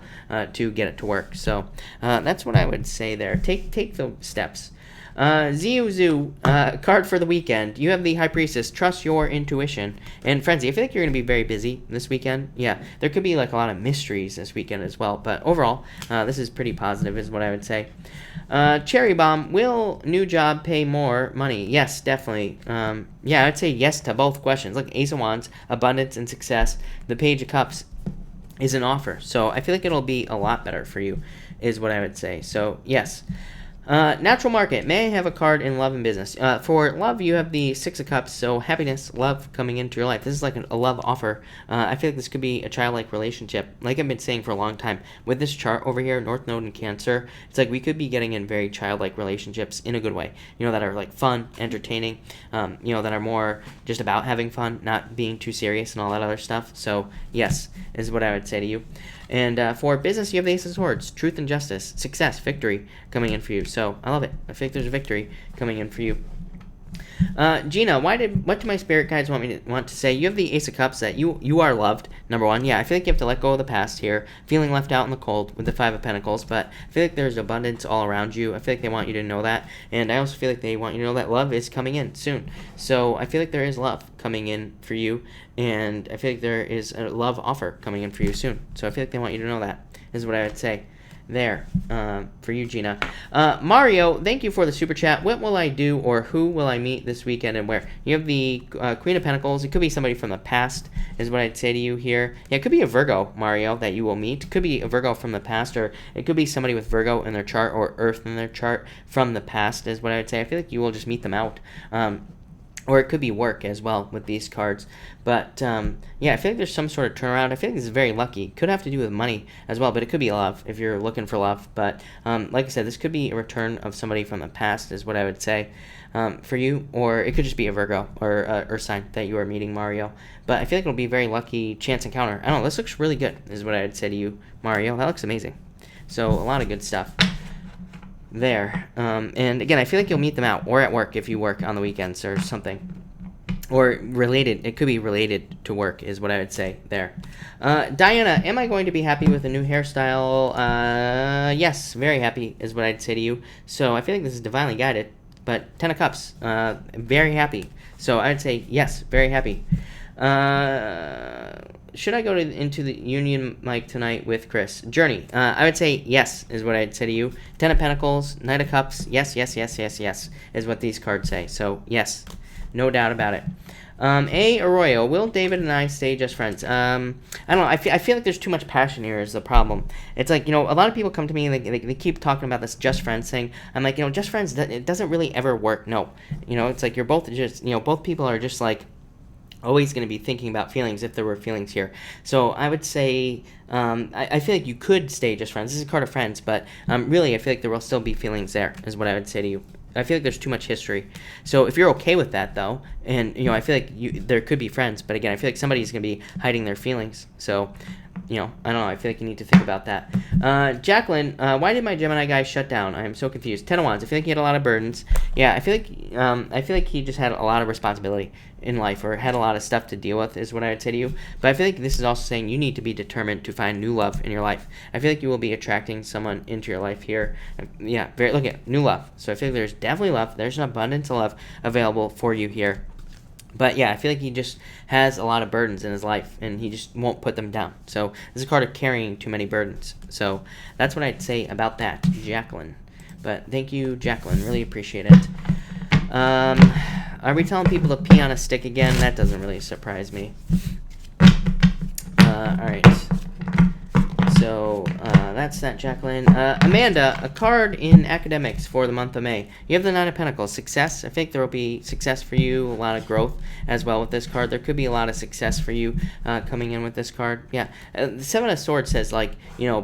to get it to work. So that's what I would say there. Take the steps. Zoo, card for the weekend. You have the High Priestess. Trust your intuition. And Frenzy, I feel like you're going to be very busy this weekend. Yeah, there could be like a lot of mysteries this weekend as well. But overall, this is pretty positive is what I would say. Cherry Bomb, will new job pay more money? Yes, definitely. Yeah, I'd say yes to both questions. Look, Ace of Wands, abundance and success. The Page of Cups is an offer. So I feel like it'll be a lot better for you is what I would say. So yes. Natural market. May I have a card in love and business? For love, you have the Six of Cups, so happiness, love coming into your life. This is like a love offer. I feel like this could be a childlike relationship. Like I've been saying for a long time, with this chart over here, North Node and Cancer, it's like we could be getting in very childlike relationships in a good way. That are like fun, entertaining, that are more just about having fun, not being too serious and all that other stuff. So yes, is what I would say to you. And for business, you have the Ace of Swords, truth and justice, success, victory coming in for you. So I love it. I feel like there's a victory coming in for you. Gina, what do my spirit guides want to say? You have the Ace of Cups that you are loved, number one. Yeah, I feel like you have to let go of the past here, feeling left out in the cold with the Five of Pentacles, but I feel like there's abundance all around you. I feel like they want you to know that, and I also feel like they want you to know that love is coming in soon. So I feel like there is love coming in for you, and I feel like there is a love offer coming in for you soon. So I feel like they want you to know that, is what I would say there for you, Gina. Mario, thank you for the super chat. What will I do or who will I meet this weekend and where? You have the Queen of Pentacles. It could be somebody from the past is what I'd say to you here. Yeah, it could be a Virgo, Mario, that you will meet. It could be a Virgo from the past, or it could be somebody with Virgo in their chart or Earth in their chart from the past is what I would say. I feel like you will just meet them out. Or it could be work as well with these cards. But, yeah, I feel like there's some sort of turnaround. I feel like this is very lucky. Could have to do with money as well, but it could be love if you're looking for love. But, like I said, this could be a return of somebody from the past is what I would say for you. Or it could just be a Virgo or a Earth sign that you are meeting, Mario. But I feel like it'll be a very lucky chance encounter. I don't know. This looks really good is what I would say to you, Mario. That looks amazing. So, a lot of good stuff there. And again, I feel like you'll meet them out or at work if you work on the weekends or something. Or related, it could be related to work is what I would say there. Diana, am I going to be happy with a new hairstyle? Yes, very happy is what I'd say to you. So I feel like this is divinely guided, but 10 of Cups, very happy. So I'd say yes, very happy. Should I go into the Union mic tonight with Chris? Journey, I would say yes is what I'd say to you. 10 of Pentacles, Knight of Cups, yes, yes, yes, yes, yes is what these cards say. So yes. No doubt about it. A. Arroyo, will David and I stay just friends? I don't know. I feel like there's too much passion here is the problem. It's like, a lot of people come to me and they keep talking about this just friends thing. I'm like, just friends, it doesn't really ever work. No. It's like you're both just, both people are just like always going to be thinking about feelings if there were feelings here. So I would say, I feel like you could stay just friends. This is a card of friends, but really I feel like there will still be feelings there is what I would say to you. I feel like there's too much history. So if you're okay with that, though, and, I feel like there could be friends, but again, I feel like somebody's going to be hiding their feelings. So, I don't know. I feel like you need to think about that. Jacqueline, why did my Gemini guy shut down? I am so confused. 10 of Wands. I feel like he had a lot of burdens. Yeah, I feel like he just had a lot of responsibility in life or had a lot of stuff to deal with is what I would say to you. But I feel like this is also saying you need to be determined to find new love in your life. I feel like you will be attracting someone into your life here. Yeah, look at new love. So I feel like there's definitely love. There's an abundance of love available for you here. But yeah, I feel like he just has a lot of burdens in his life, and he just won't put them down. So this is a card of carrying too many burdens. So that's what I'd say about that, Jacqueline. But thank you, Jacqueline. Really appreciate it. Are we telling people to pee on a stick again? That doesn't really surprise me. All right. So that's that, Jacqueline. Amanda, a card in academics for the month of May. You have the Nine of Pentacles. Success. I think there will be success for you, a lot of growth as well with this card. There could be a lot of success for you coming in with this card. Yeah. The Seven of Swords says,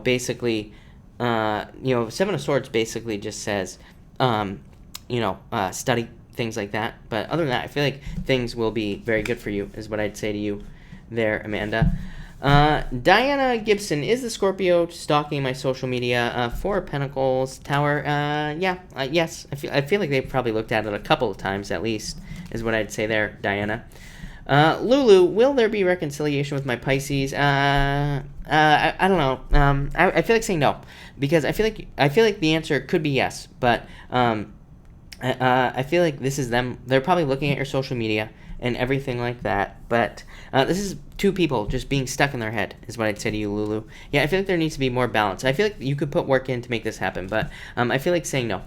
basically, Seven of Swords basically just says, study, things like that. But other than that, I feel like things will be very good for you, is what I'd say to you there, Amanda. Diana Gibson, is the Scorpio stalking my social media? Four of Pentacles, Tower, yes. I feel like they've probably looked at it a couple of times at least, is what I'd say there, Diana. Lulu, will there be reconciliation with my Pisces? I don't know. I feel like saying no, because I feel like the answer could be yes, but I feel like this is them. They're probably looking at your social media and everything like that. But this is two people just being stuck in their head, is what I'd say to you, Lulu. Yeah, I feel like there needs to be more balance. I feel like you could put work in to make this happen, but I feel like saying no.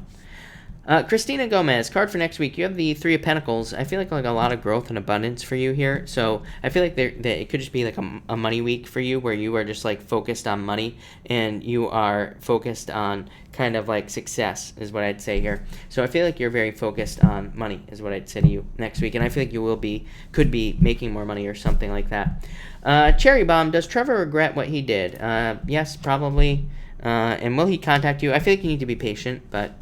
Christina Gomez, card for next week. You have the Three of Pentacles. I feel like a lot of growth and abundance for you here. So I feel like it could just be like a money week for you, where you are just like focused on money and you are focused on kind of like success, is what I'd say here. So I feel like you're very focused on money, is what I'd say to you next week. And I feel like you could be making more money or something like that. Cherry Bomb, does Trevor regret what he did? Yes, probably. And will he contact you? I feel like you need to be patient, but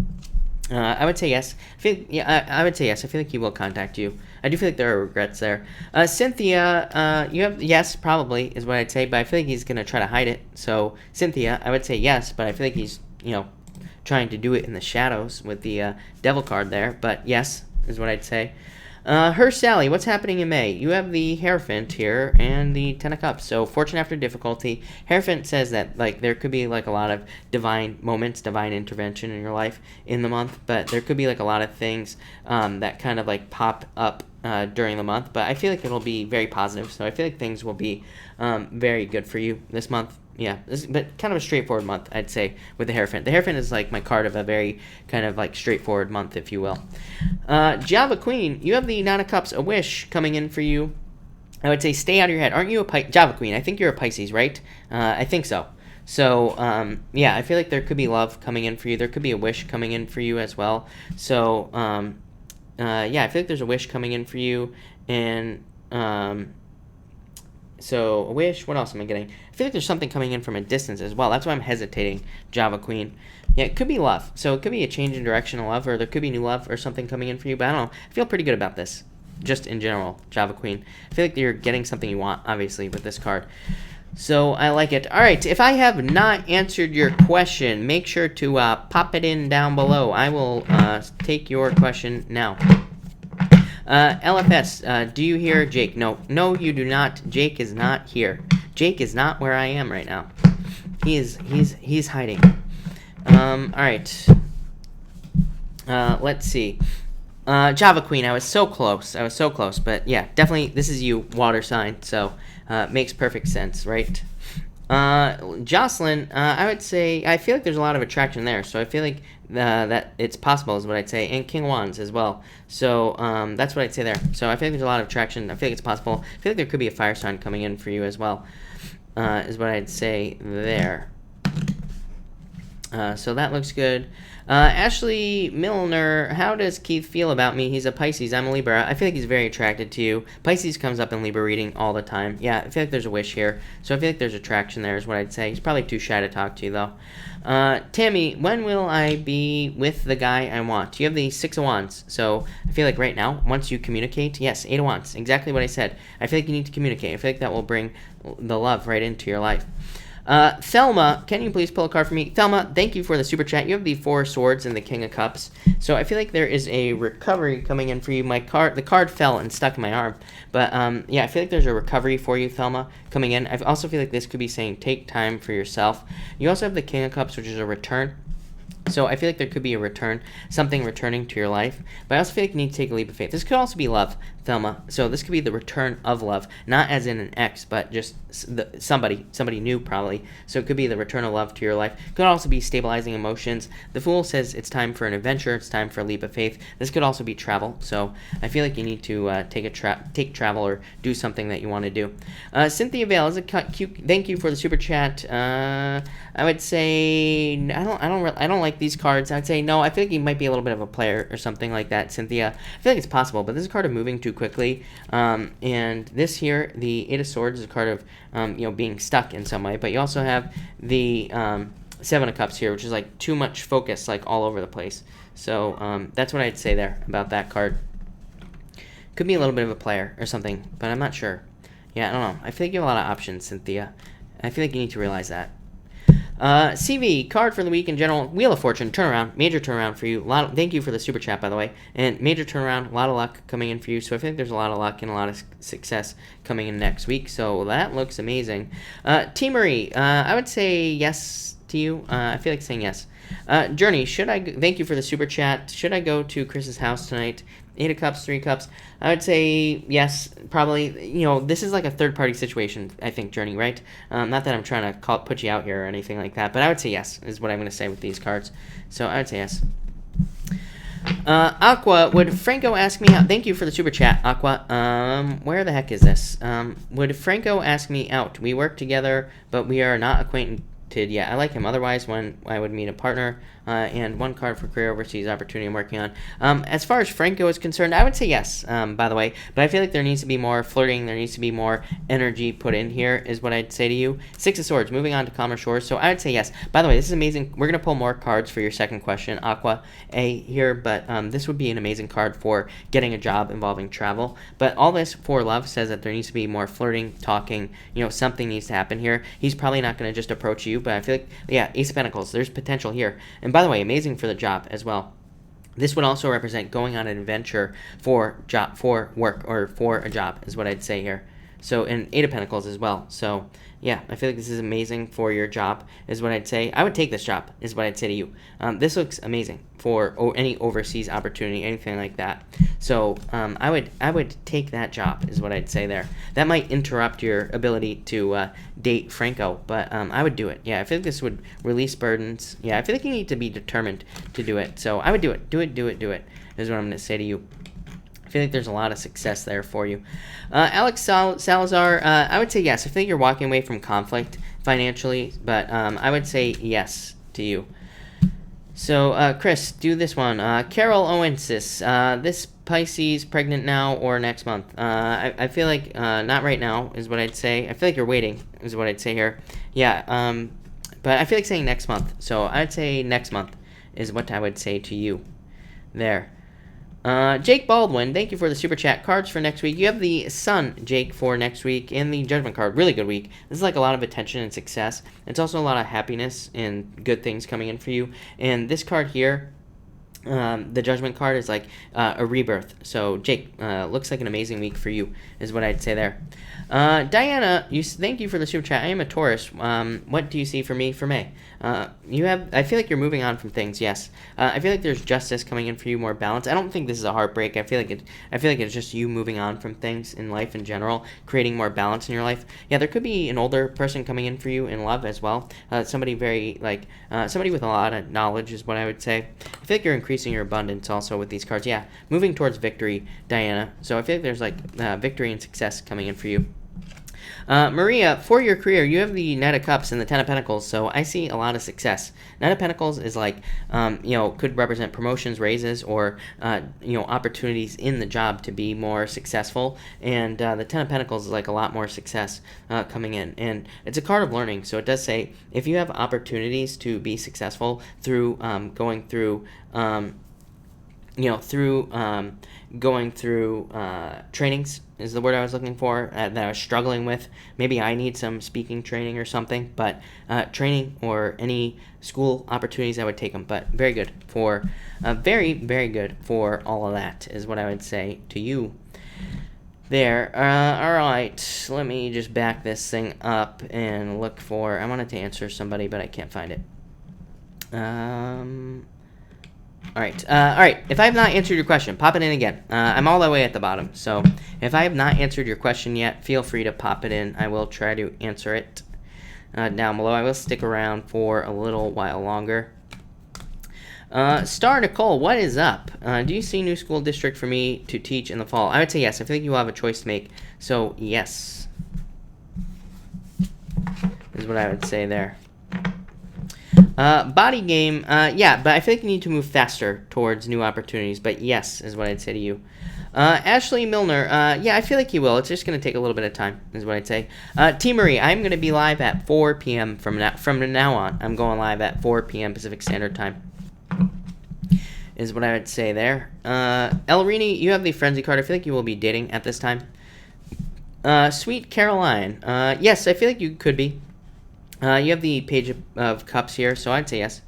I would say yes. I would say yes. I feel like he will contact you. I do feel like there are regrets there. Cynthia, you have yes, probably is what I'd say, but I feel like he's gonna try to hide it. So Cynthia, I would say yes, but I feel like he's trying to do it in the shadows with the Devil card there. But yes is what I'd say. Her Sally, what's happening in May? You have the Hierophant here and the Ten of Cups. So fortune after difficulty. Hierophant says that there could be a lot of divine moments, divine intervention in your life in the month, but there could be a lot of things that kind of pop up during the month. But I feel like it'll be very positive. So I feel like things will be very good for you this month. Yeah, but kind of a straightforward month, I'd say, with the Hierophant. The Hierophant is my card of a very kind of straightforward month, if you will. Java Queen, you have the Nine of Cups, a wish coming in for you. I would say stay out of your head. Aren't you a Java Queen? I think you're a Pisces, right? I think so. So, yeah, I feel like there could be love coming in for you. There could be a wish coming in for you as well. So, yeah, I feel like there's a wish coming in for you. And, so, a wish. What else am I getting? I feel like there's something coming in from a distance as well. That's why I'm hesitating, Java Queen. Yeah, it could be love. So, it could be a change in direction of love, or there could be new love or something coming in for you. But I don't know. I feel pretty good about this, just in general, Java Queen. I feel like you're getting something you want, obviously, with this card. So I like it. All right, if I have not answered your question, make sure to pop it in down below. I will take your question now. LFS, do you hear Jake? No, you do not. Jake is not here. Jake is not where I am right now. He's hiding. All right. Let's see. Java Queen, I was so close. But yeah, definitely, this is you, water sign. So makes perfect sense, right? Jocelyn, I would say, I feel like there's a lot of attraction there. So I feel like that it's possible is what I'd say. And King Wands as well. So that's what I'd say there. So I feel like there's a lot of attraction. I feel like it's possible. I feel like there could be a fire sign coming in for you as well, is what I'd say there. So that looks good. Ashley Milner, how does Keith feel about me? He's a Pisces. I'm a Libra. I feel like he's very attracted to you. Pisces comes up in Libra reading all the time. Yeah, I feel like there's a wish here. So I feel like there's attraction there is what I'd say. He's probably too shy to talk to you, though. Tammy, when will I be with the guy I want? You have the 6 of Wands. So I feel like right now, once you communicate, yes, 8 of Wands. Exactly what I said. I feel like you need to communicate. I feel like that will bring the love right into your life. Thelma, can you please pull a card for me? Thelma, thank you for the super chat. You have the 4 swords and the King of Cups. So I feel like there is a recovery coming in for you. The card fell and stuck in my arm. But yeah, I feel like there's a recovery for you, Thelma, coming in. I also feel like this could be saying take time for yourself. You also have the King of Cups, which is a return. So I feel like there could be a return, something returning to your life. But I also feel like you need to take a leap of faith. This could also be love, Thelma. So this could be the return of love, not as in an ex, but just somebody new probably. So it could be the return of love to your life. Could also be stabilizing emotions. The Fool says it's time for an adventure. It's time for a leap of faith. This could also be travel. So I feel like you need to take travel or do something that you want to do. Cynthia Vale is a cute. Thank you for the super chat. I would say I don't like these cards. I'd say no. I feel like you might be a little bit of a player or something like that, Cynthia. I feel like it's possible, but this is a card of moving too quickly. And this here, the 8 of Swords, is a card of being stuck in some way. But you also have the 7 of Cups here, which is like too much focus, like all over the place. So that's what I'd say there about that card. Could be a little bit of a player or something, but I'm not sure. Yeah, I don't know. I feel like you have a lot of options, Cynthia. I feel like you need to realize that. CV, card for the week in general. Wheel of Fortune, turnaround, major turnaround for you. Thank you for the super chat, by the way. And major turnaround, a lot of luck coming in for you. So I think there's a lot of luck and a lot of success coming in next week. So that looks amazing. T. Marie, I would say yes to you. I feel like saying yes. Journey, thank you for the super chat. Should I go to Chris's house tonight? 8 of Cups, 3 Cups. I would say yes, probably. This is like a third-party situation, I think, Journey, right? Not that I'm trying to put you out here or anything like that, but I would say yes, is what I'm going to say with these cards. So I would say yes. Aqua, would Franco ask me out? Thank you for the super chat, Aqua. Where the heck is this? Would Franco ask me out? We work together, but we are not acquainted yet. I like him. Otherwise, when I would meet a partner, and 1 card for career overseas opportunity I'm working on. As far as Franco is concerned, I would say yes, by the way. But I feel like there needs to be more flirting. There needs to be more energy put in here, is what I'd say to you. 6 of Swords, moving on to calmer shores. So I would say yes. By the way, this is amazing. We're going to pull more cards for your second question, Aqua A here. But this would be an amazing card for getting a job involving travel. But all this for love says that there needs to be more flirting, talking. Something needs to happen here. He's probably not going to just approach you. But I feel like, yeah, Ace of Pentacles. There's potential here. And by the way, amazing for the job as well. This would also represent going on an adventure for work, or for a job, is what I'd say here. So, and 8 of Pentacles as well. So, yeah, I feel like this is amazing for your job, is what I'd say. I would take this job, is what I'd say to you. This looks amazing for any overseas opportunity, anything like that. So, I would take that job, is what I'd say there. That might interrupt your ability to date Franco, but I would do it. Yeah, I feel like this would release burdens. Yeah, I feel like you need to be determined to do it. So, I would do it. Do it, is what I'm going to say to you. I feel like there's a lot of success there for you. Alex Salazar, I would say yes. I think you're walking away from conflict financially, but I would say yes to you. So, Chris, do this one. Carol Owensis, this Pisces pregnant now or next month? I feel like not right now is what I'd say. I feel like you're waiting is what I'd say here. Yeah, but I feel like saying next month. So I'd say next month is what I would say to you there. Jake Baldwin, thank you for the super chat. Cards for next week. You have the Sun, Jake, for next week, and the Judgment card. Really good week. This is like a lot of attention and success. It's also a lot of happiness and good things coming in for you. And this card here, the Judgment card, is like a rebirth. So, Jake, looks like an amazing week for you, is what I'd say there. Diana, thank you for the super chat. I am a Taurus. What do you see for me for May? I feel like you're moving on from things. Yes. I feel like there's justice coming in for you, more balance. I don't think this is a heartbreak. I feel like it's just you moving on from things in life in general, creating more balance in your life. Yeah, there could be an older person coming in for you in love as well. Somebody somebody with a lot of knowledge is what I would say. I feel like you're increasing your abundance also with these cards. Yeah, moving towards victory, Diana. So I feel like there's victory and success coming in for you. Maria, for your career, you have the Knight of Cups and the Ten of Pentacles, so I see a lot of success. Knight of Pentacles is could represent promotions, raises, or, opportunities in the job to be more successful. And the Ten of Pentacles is like a lot more success coming in. And it's a card of learning, so it does say if you have opportunities to be successful through going through trainings is the word I was looking for, that I was struggling with. Maybe I need some speaking training or something, but training or any school opportunities, I would take them. But very good for, very, very good for all of that is what I would say to you there. All right, let me just back this thing up and look for, I wanted to answer somebody, but I can't find it. All right. If I have not answered your question, pop it in again. I'm all the way at the bottom, so if I have not answered your question yet, feel free to pop it in. I will try to answer it down below. I will stick around for a little while longer. Star Nicole, what is up? Do you see new school district for me to teach in the fall? I would say yes. I feel like you will have a choice to make, so yes is what I would say there. Body game, yeah, but I feel like you need to move faster towards new opportunities, but yes, is what I'd say to you. Ashley Milner, yeah, I feel like you will. It's just going to take a little bit of time, is what I'd say. T. Marie, I'm going to be live at 4 p.m. from now on. I'm going live at 4 p.m. Pacific Standard Time, is what I would say there. El Rini, you have the Frenzy card. I feel like you will be dating at this time. Sweet Caroline, yes, I feel like you could be. You have the Page of Cups here, so I'd say yes.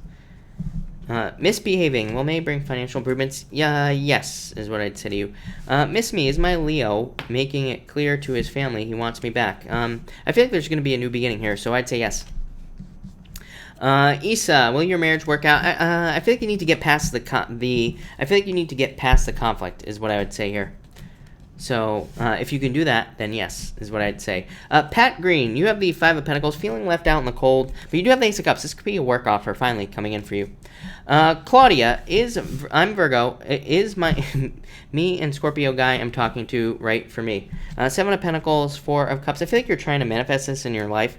Misbehaving may bring financial improvements. Yes, is what I'd say to you. Miss Me is my Leo, making it clear to his family he wants me back. I feel like there's going to be a new beginning here, so I'd say yes. Issa, will your marriage work out? I feel like you need to get past I feel like you need to get past the conflict, is what I would say here. So, if you can do that, then yes, is what I'd say. Pat Green, you have the Five of Pentacles, feeling left out in the cold, but you do have the Ace of Cups. This could be a work offer finally coming in for you. Claudia, I'm Virgo, is me and Scorpio guy I'm talking to right for me. Seven of Pentacles, Four of Cups. I feel like you're trying to manifest this in your life,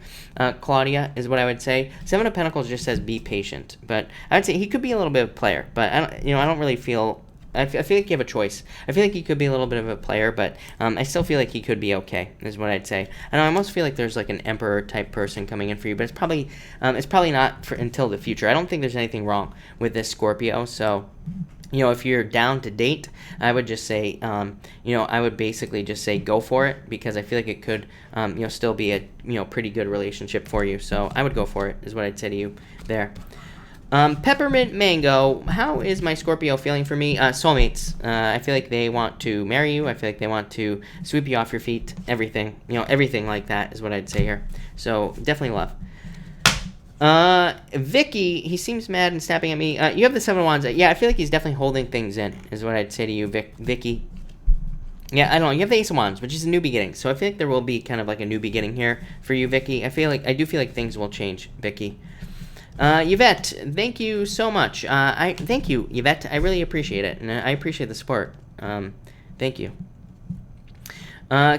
Claudia, is what I would say. Seven of Pentacles just says be patient, but I would say he could be a little bit of a player, but I don't really feel... I feel like you have a choice. I feel like he could be a little bit of a player, but I still feel like he could be okay, is what I'd say. I almost feel like there's like an emperor type person coming in for you, but it's probably not until the future. I don't think there's anything wrong with this Scorpio, so... if you're down to date, I would just say, I would basically just say go for it, because I feel like it could, still be a, pretty good relationship for you. So I would go for it, is what I'd say to you there. Peppermint Mango, how is my Scorpio feeling for me? Soulmates. I feel like they want to marry you. I feel like they want to sweep you off your feet. Everything, everything like that is what I'd say here. So definitely love. Vicky, he seems mad and snapping at me. You have the Seven of Wands. Yeah, I feel like he's definitely holding things in, is what I'd say to you, Vicky. Yeah, I don't know. You have the Ace of Wands, which is a new beginning. So I feel like there will be kind of like a new beginning here for you, Vicky. I do feel like things will change, Vicky. Yvette, thank you so much. Thank you, Yvette. I really appreciate it, and I appreciate the support. Thank you.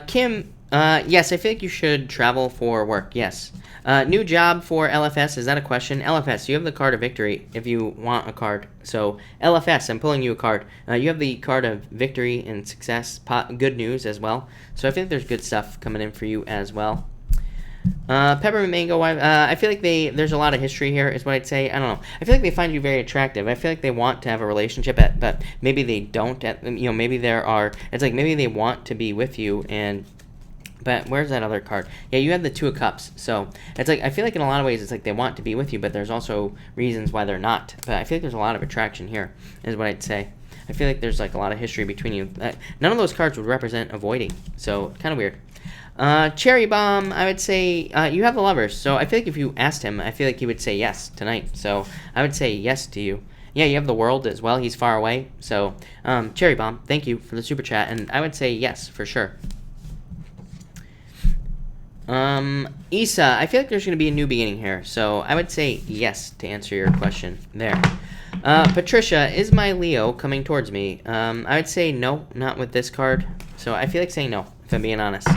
Kim, yes, I feel like you should travel for work. Yes. New job for LFS. Is that a question? LFS, you have the card of victory if you want a card. So LFS, I'm pulling you a card. You have the card of victory and success, good news as well. So I think there's good stuff coming in for you as well. Peppermint Mango, I feel like there's a lot of history here, is what I'd say. I don't know. I feel like they find you very attractive. I feel like they want to have a relationship, but maybe they don't. Maybe it's like maybe they want to be with you, but where's that other card? Yeah, you have the Two of Cups. So it's like, I feel like in a lot of ways, it's like they want to be with you, but there's also reasons why they're not. But I feel like there's a lot of attraction here, is what I'd say. I feel like there's like a lot of history between you. None of those cards would represent avoiding, so kind of weird. Cherry Bomb, I would say you have the Lovers. So I feel like if you asked him, I feel like he would say yes tonight. So I would say yes to you. Yeah, you have the World as well. He's far away. So Cherry Bomb, thank you for the super chat, and I would say yes for sure. Issa, I feel like there's going to be a new beginning here. So I would say yes to answer your question there. Patricia, is my Leo coming towards me? I would say no, not with this card. So I feel like saying no, if I'm being honest.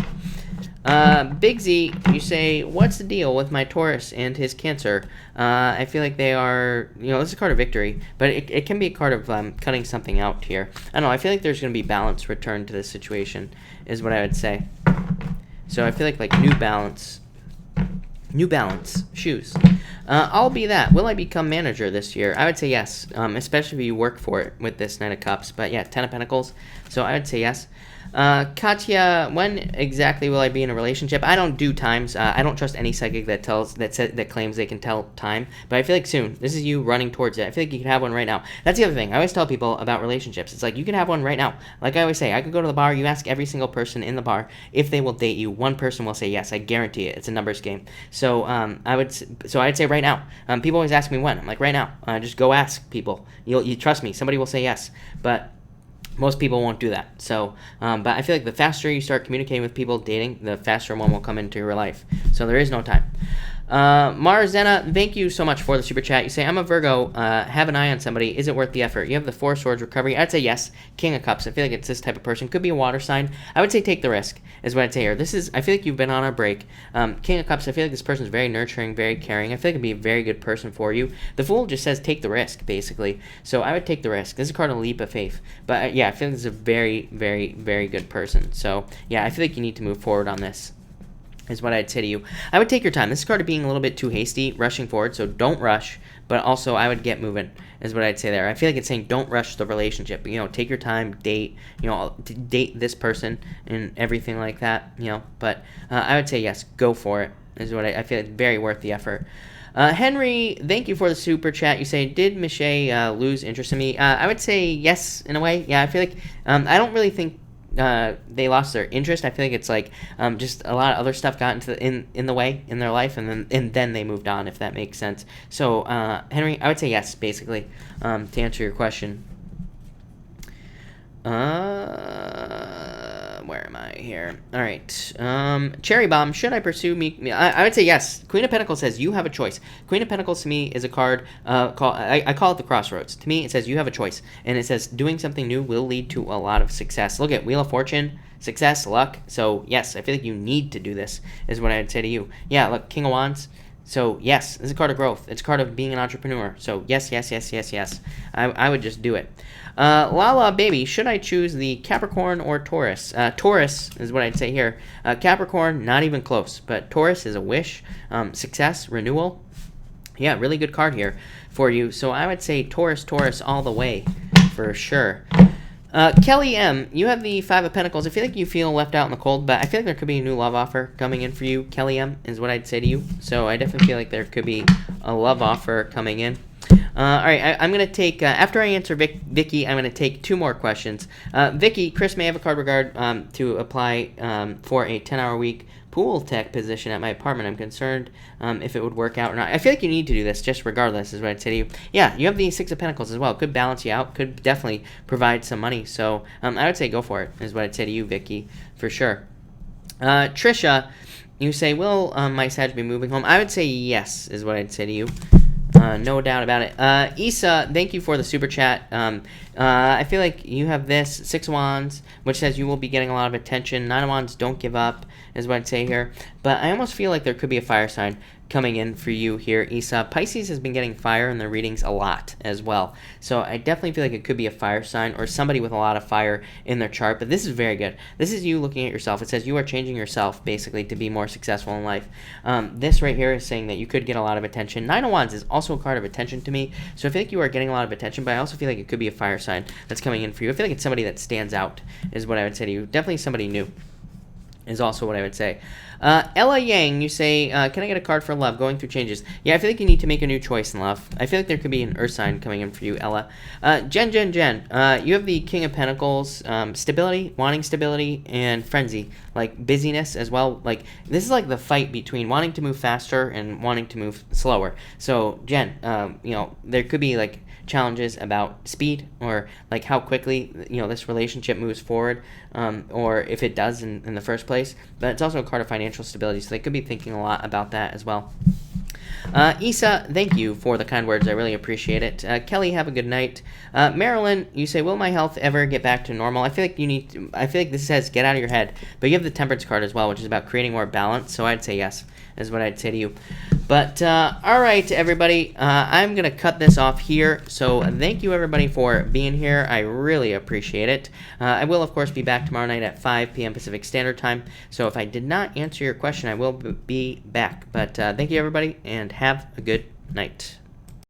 Big Z, you say, what's the deal with my Taurus and his Cancer? I feel like they are, this is a card of victory, but it can be a card of cutting something out here. I don't know, I feel like there's going to be balance returned to this situation, is what I would say. So I feel like New Balance shoes. I'll be that. Will I become manager this year? I would say yes, especially if you work for it with this Knight of Cups. But yeah, Ten of Pentacles. So I would say yes. Katya, when exactly will I be in a relationship? I don't do times. I don't trust any psychic that claims they can tell time. But I feel like soon. This is you running towards it. I feel like you can have one right now. That's the other thing. I always tell people about relationships. It's like you can have one right now. Like I always say, I could go to the bar. You ask every single person in the bar if they will date you. One person will say yes. I guarantee it. It's a numbers game. So I'd say right now. People always ask me when. I'm like right now. Just go ask people. You trust me. Somebody will say yes. But most people won't do that. So, but I feel like the faster you start communicating with people, dating, the faster one will come into your life. So there is no time. Marzena, thank you so much for the super chat. You say, I'm a Virgo, have an eye on somebody. Is it worth the effort? You have the Four Swords recovery. I'd say yes. King of Cups. I feel like it's this type of person. Could be a water sign. I would say take the risk, is what I'd say here. I feel like you've been on a break. King of Cups, I feel like this person's very nurturing, very caring. I feel like it'd be a very good person for you. The Fool just says take the risk, basically. So I would take the risk. This is a card of leap of faith. But yeah, I feel like this is a very, very, very good person. So yeah, I feel like you need to move forward on this, is what I'd say to you. I would take your time. This card of being a little bit too hasty, rushing forward, so don't rush, but also I would get moving, is what I'd say there. I feel like it's saying don't rush the relationship. Take your time, date, date this person and everything like that, but I would say yes, go for it, is what I feel like very worth the effort. Henry, thank you for the super chat. You say, did Michelle lose interest in me? I would say yes, in a way. Yeah, I feel like I don't really think they lost their interest. I feel like it's like just a lot of other stuff got in the way in their life, and then they moved on, if that makes sense. So Henry, I would say yes, basically, to answer your question. Where am I here? All right. Cherry Bomb, should I pursue me? I would say yes. Queen of Pentacles says you have a choice. Queen of Pentacles to me is a card, I call it the crossroads. To me, it says you have a choice. And it says doing something new will lead to a lot of success. Look at Wheel of Fortune, success, luck. So yes, I feel like you need to do this, is what I'd say to you. Yeah, look, King of Wands. So yes, this is a card of growth. It's a card of being an entrepreneur. So yes, yes, yes, yes, yes. I would just do it. Lala Baby, should I choose the Capricorn or Taurus? Taurus is what I'd say here. Capricorn, not even close. But Taurus is a wish, success, renewal. Yeah, really good card here for you. So I would say Taurus all the way for sure. Kelly M, you have the Five of Pentacles. I feel like you feel left out in the cold, but I feel like there could be a new love offer coming in for you. Kelly M is what I'd say to you. So I definitely feel like there could be a love offer coming in. All right, I'm going to take, after I answer Vicky, I'm going to take two more questions. Vicky, Chris may have a card regard to apply for a 10-hour week pool tech position at my apartment. I'm concerned if it would work out or not. I feel like you need to do this just regardless, is what I'd say to you. Yeah, you have the Six of Pentacles as well. Could balance you out. Could definitely provide some money. So I would say go for it, is what I'd say to you, Vicky, for sure. Trisha, you say, will my Sag be moving home? I would say yes, is what I'd say to you. No doubt about it. Issa, thank you for the super chat. I feel like you have this Six of Wands, which says you will be getting a lot of attention. Nine of Wands, don't give up, is what I'd say here. But I almost feel like there could be a fire sign coming in for you here, Isa. Pisces has been getting fire in their readings a lot as well. So I definitely feel like it could be a fire sign or somebody with a lot of fire in their chart. But this is very good. This is you looking at yourself. It says you are changing yourself basically to be more successful in life. This right here is saying that you could get a lot of attention. Nine of Wands is also a card of attention to me. So I feel like you are getting a lot of attention, but I also feel like it could be a fire sign that's coming in for you. I feel like it's somebody that stands out is what I would say to you. Definitely somebody new is also what I would say. Ella Yang, you say, can I get a card for love? Going through changes. Yeah, I feel like you need to make a new choice in love. I feel like there could be an earth sign coming in for you, Ella. Jen, you have the King of Pentacles, stability, wanting stability, and frenzy, like busyness as well. Like, this is like the fight between wanting to move faster and wanting to move slower. So, Jen, there could be like challenges about speed or like how quickly this relationship moves forward, or if it does in the first place. But it's also a card of financial stability, so they could be thinking a lot about that as well. Isa, thank you for the kind words. I really appreciate it. Kelly, have a good night. Marilyn, you say, will my health ever get back to normal? I feel like this says get out of your head, but you have the Temperance card as well, which is about creating more balance. So I'd say yes, is what I'd say to you. But all right, everybody, I'm gonna cut this off here. So thank you, everybody, for being here. I really appreciate it. I will, of course, be back tomorrow night at 5 p.m. Pacific Standard Time. So if I did not answer your question, I will be back. But thank you, everybody, and have a good night.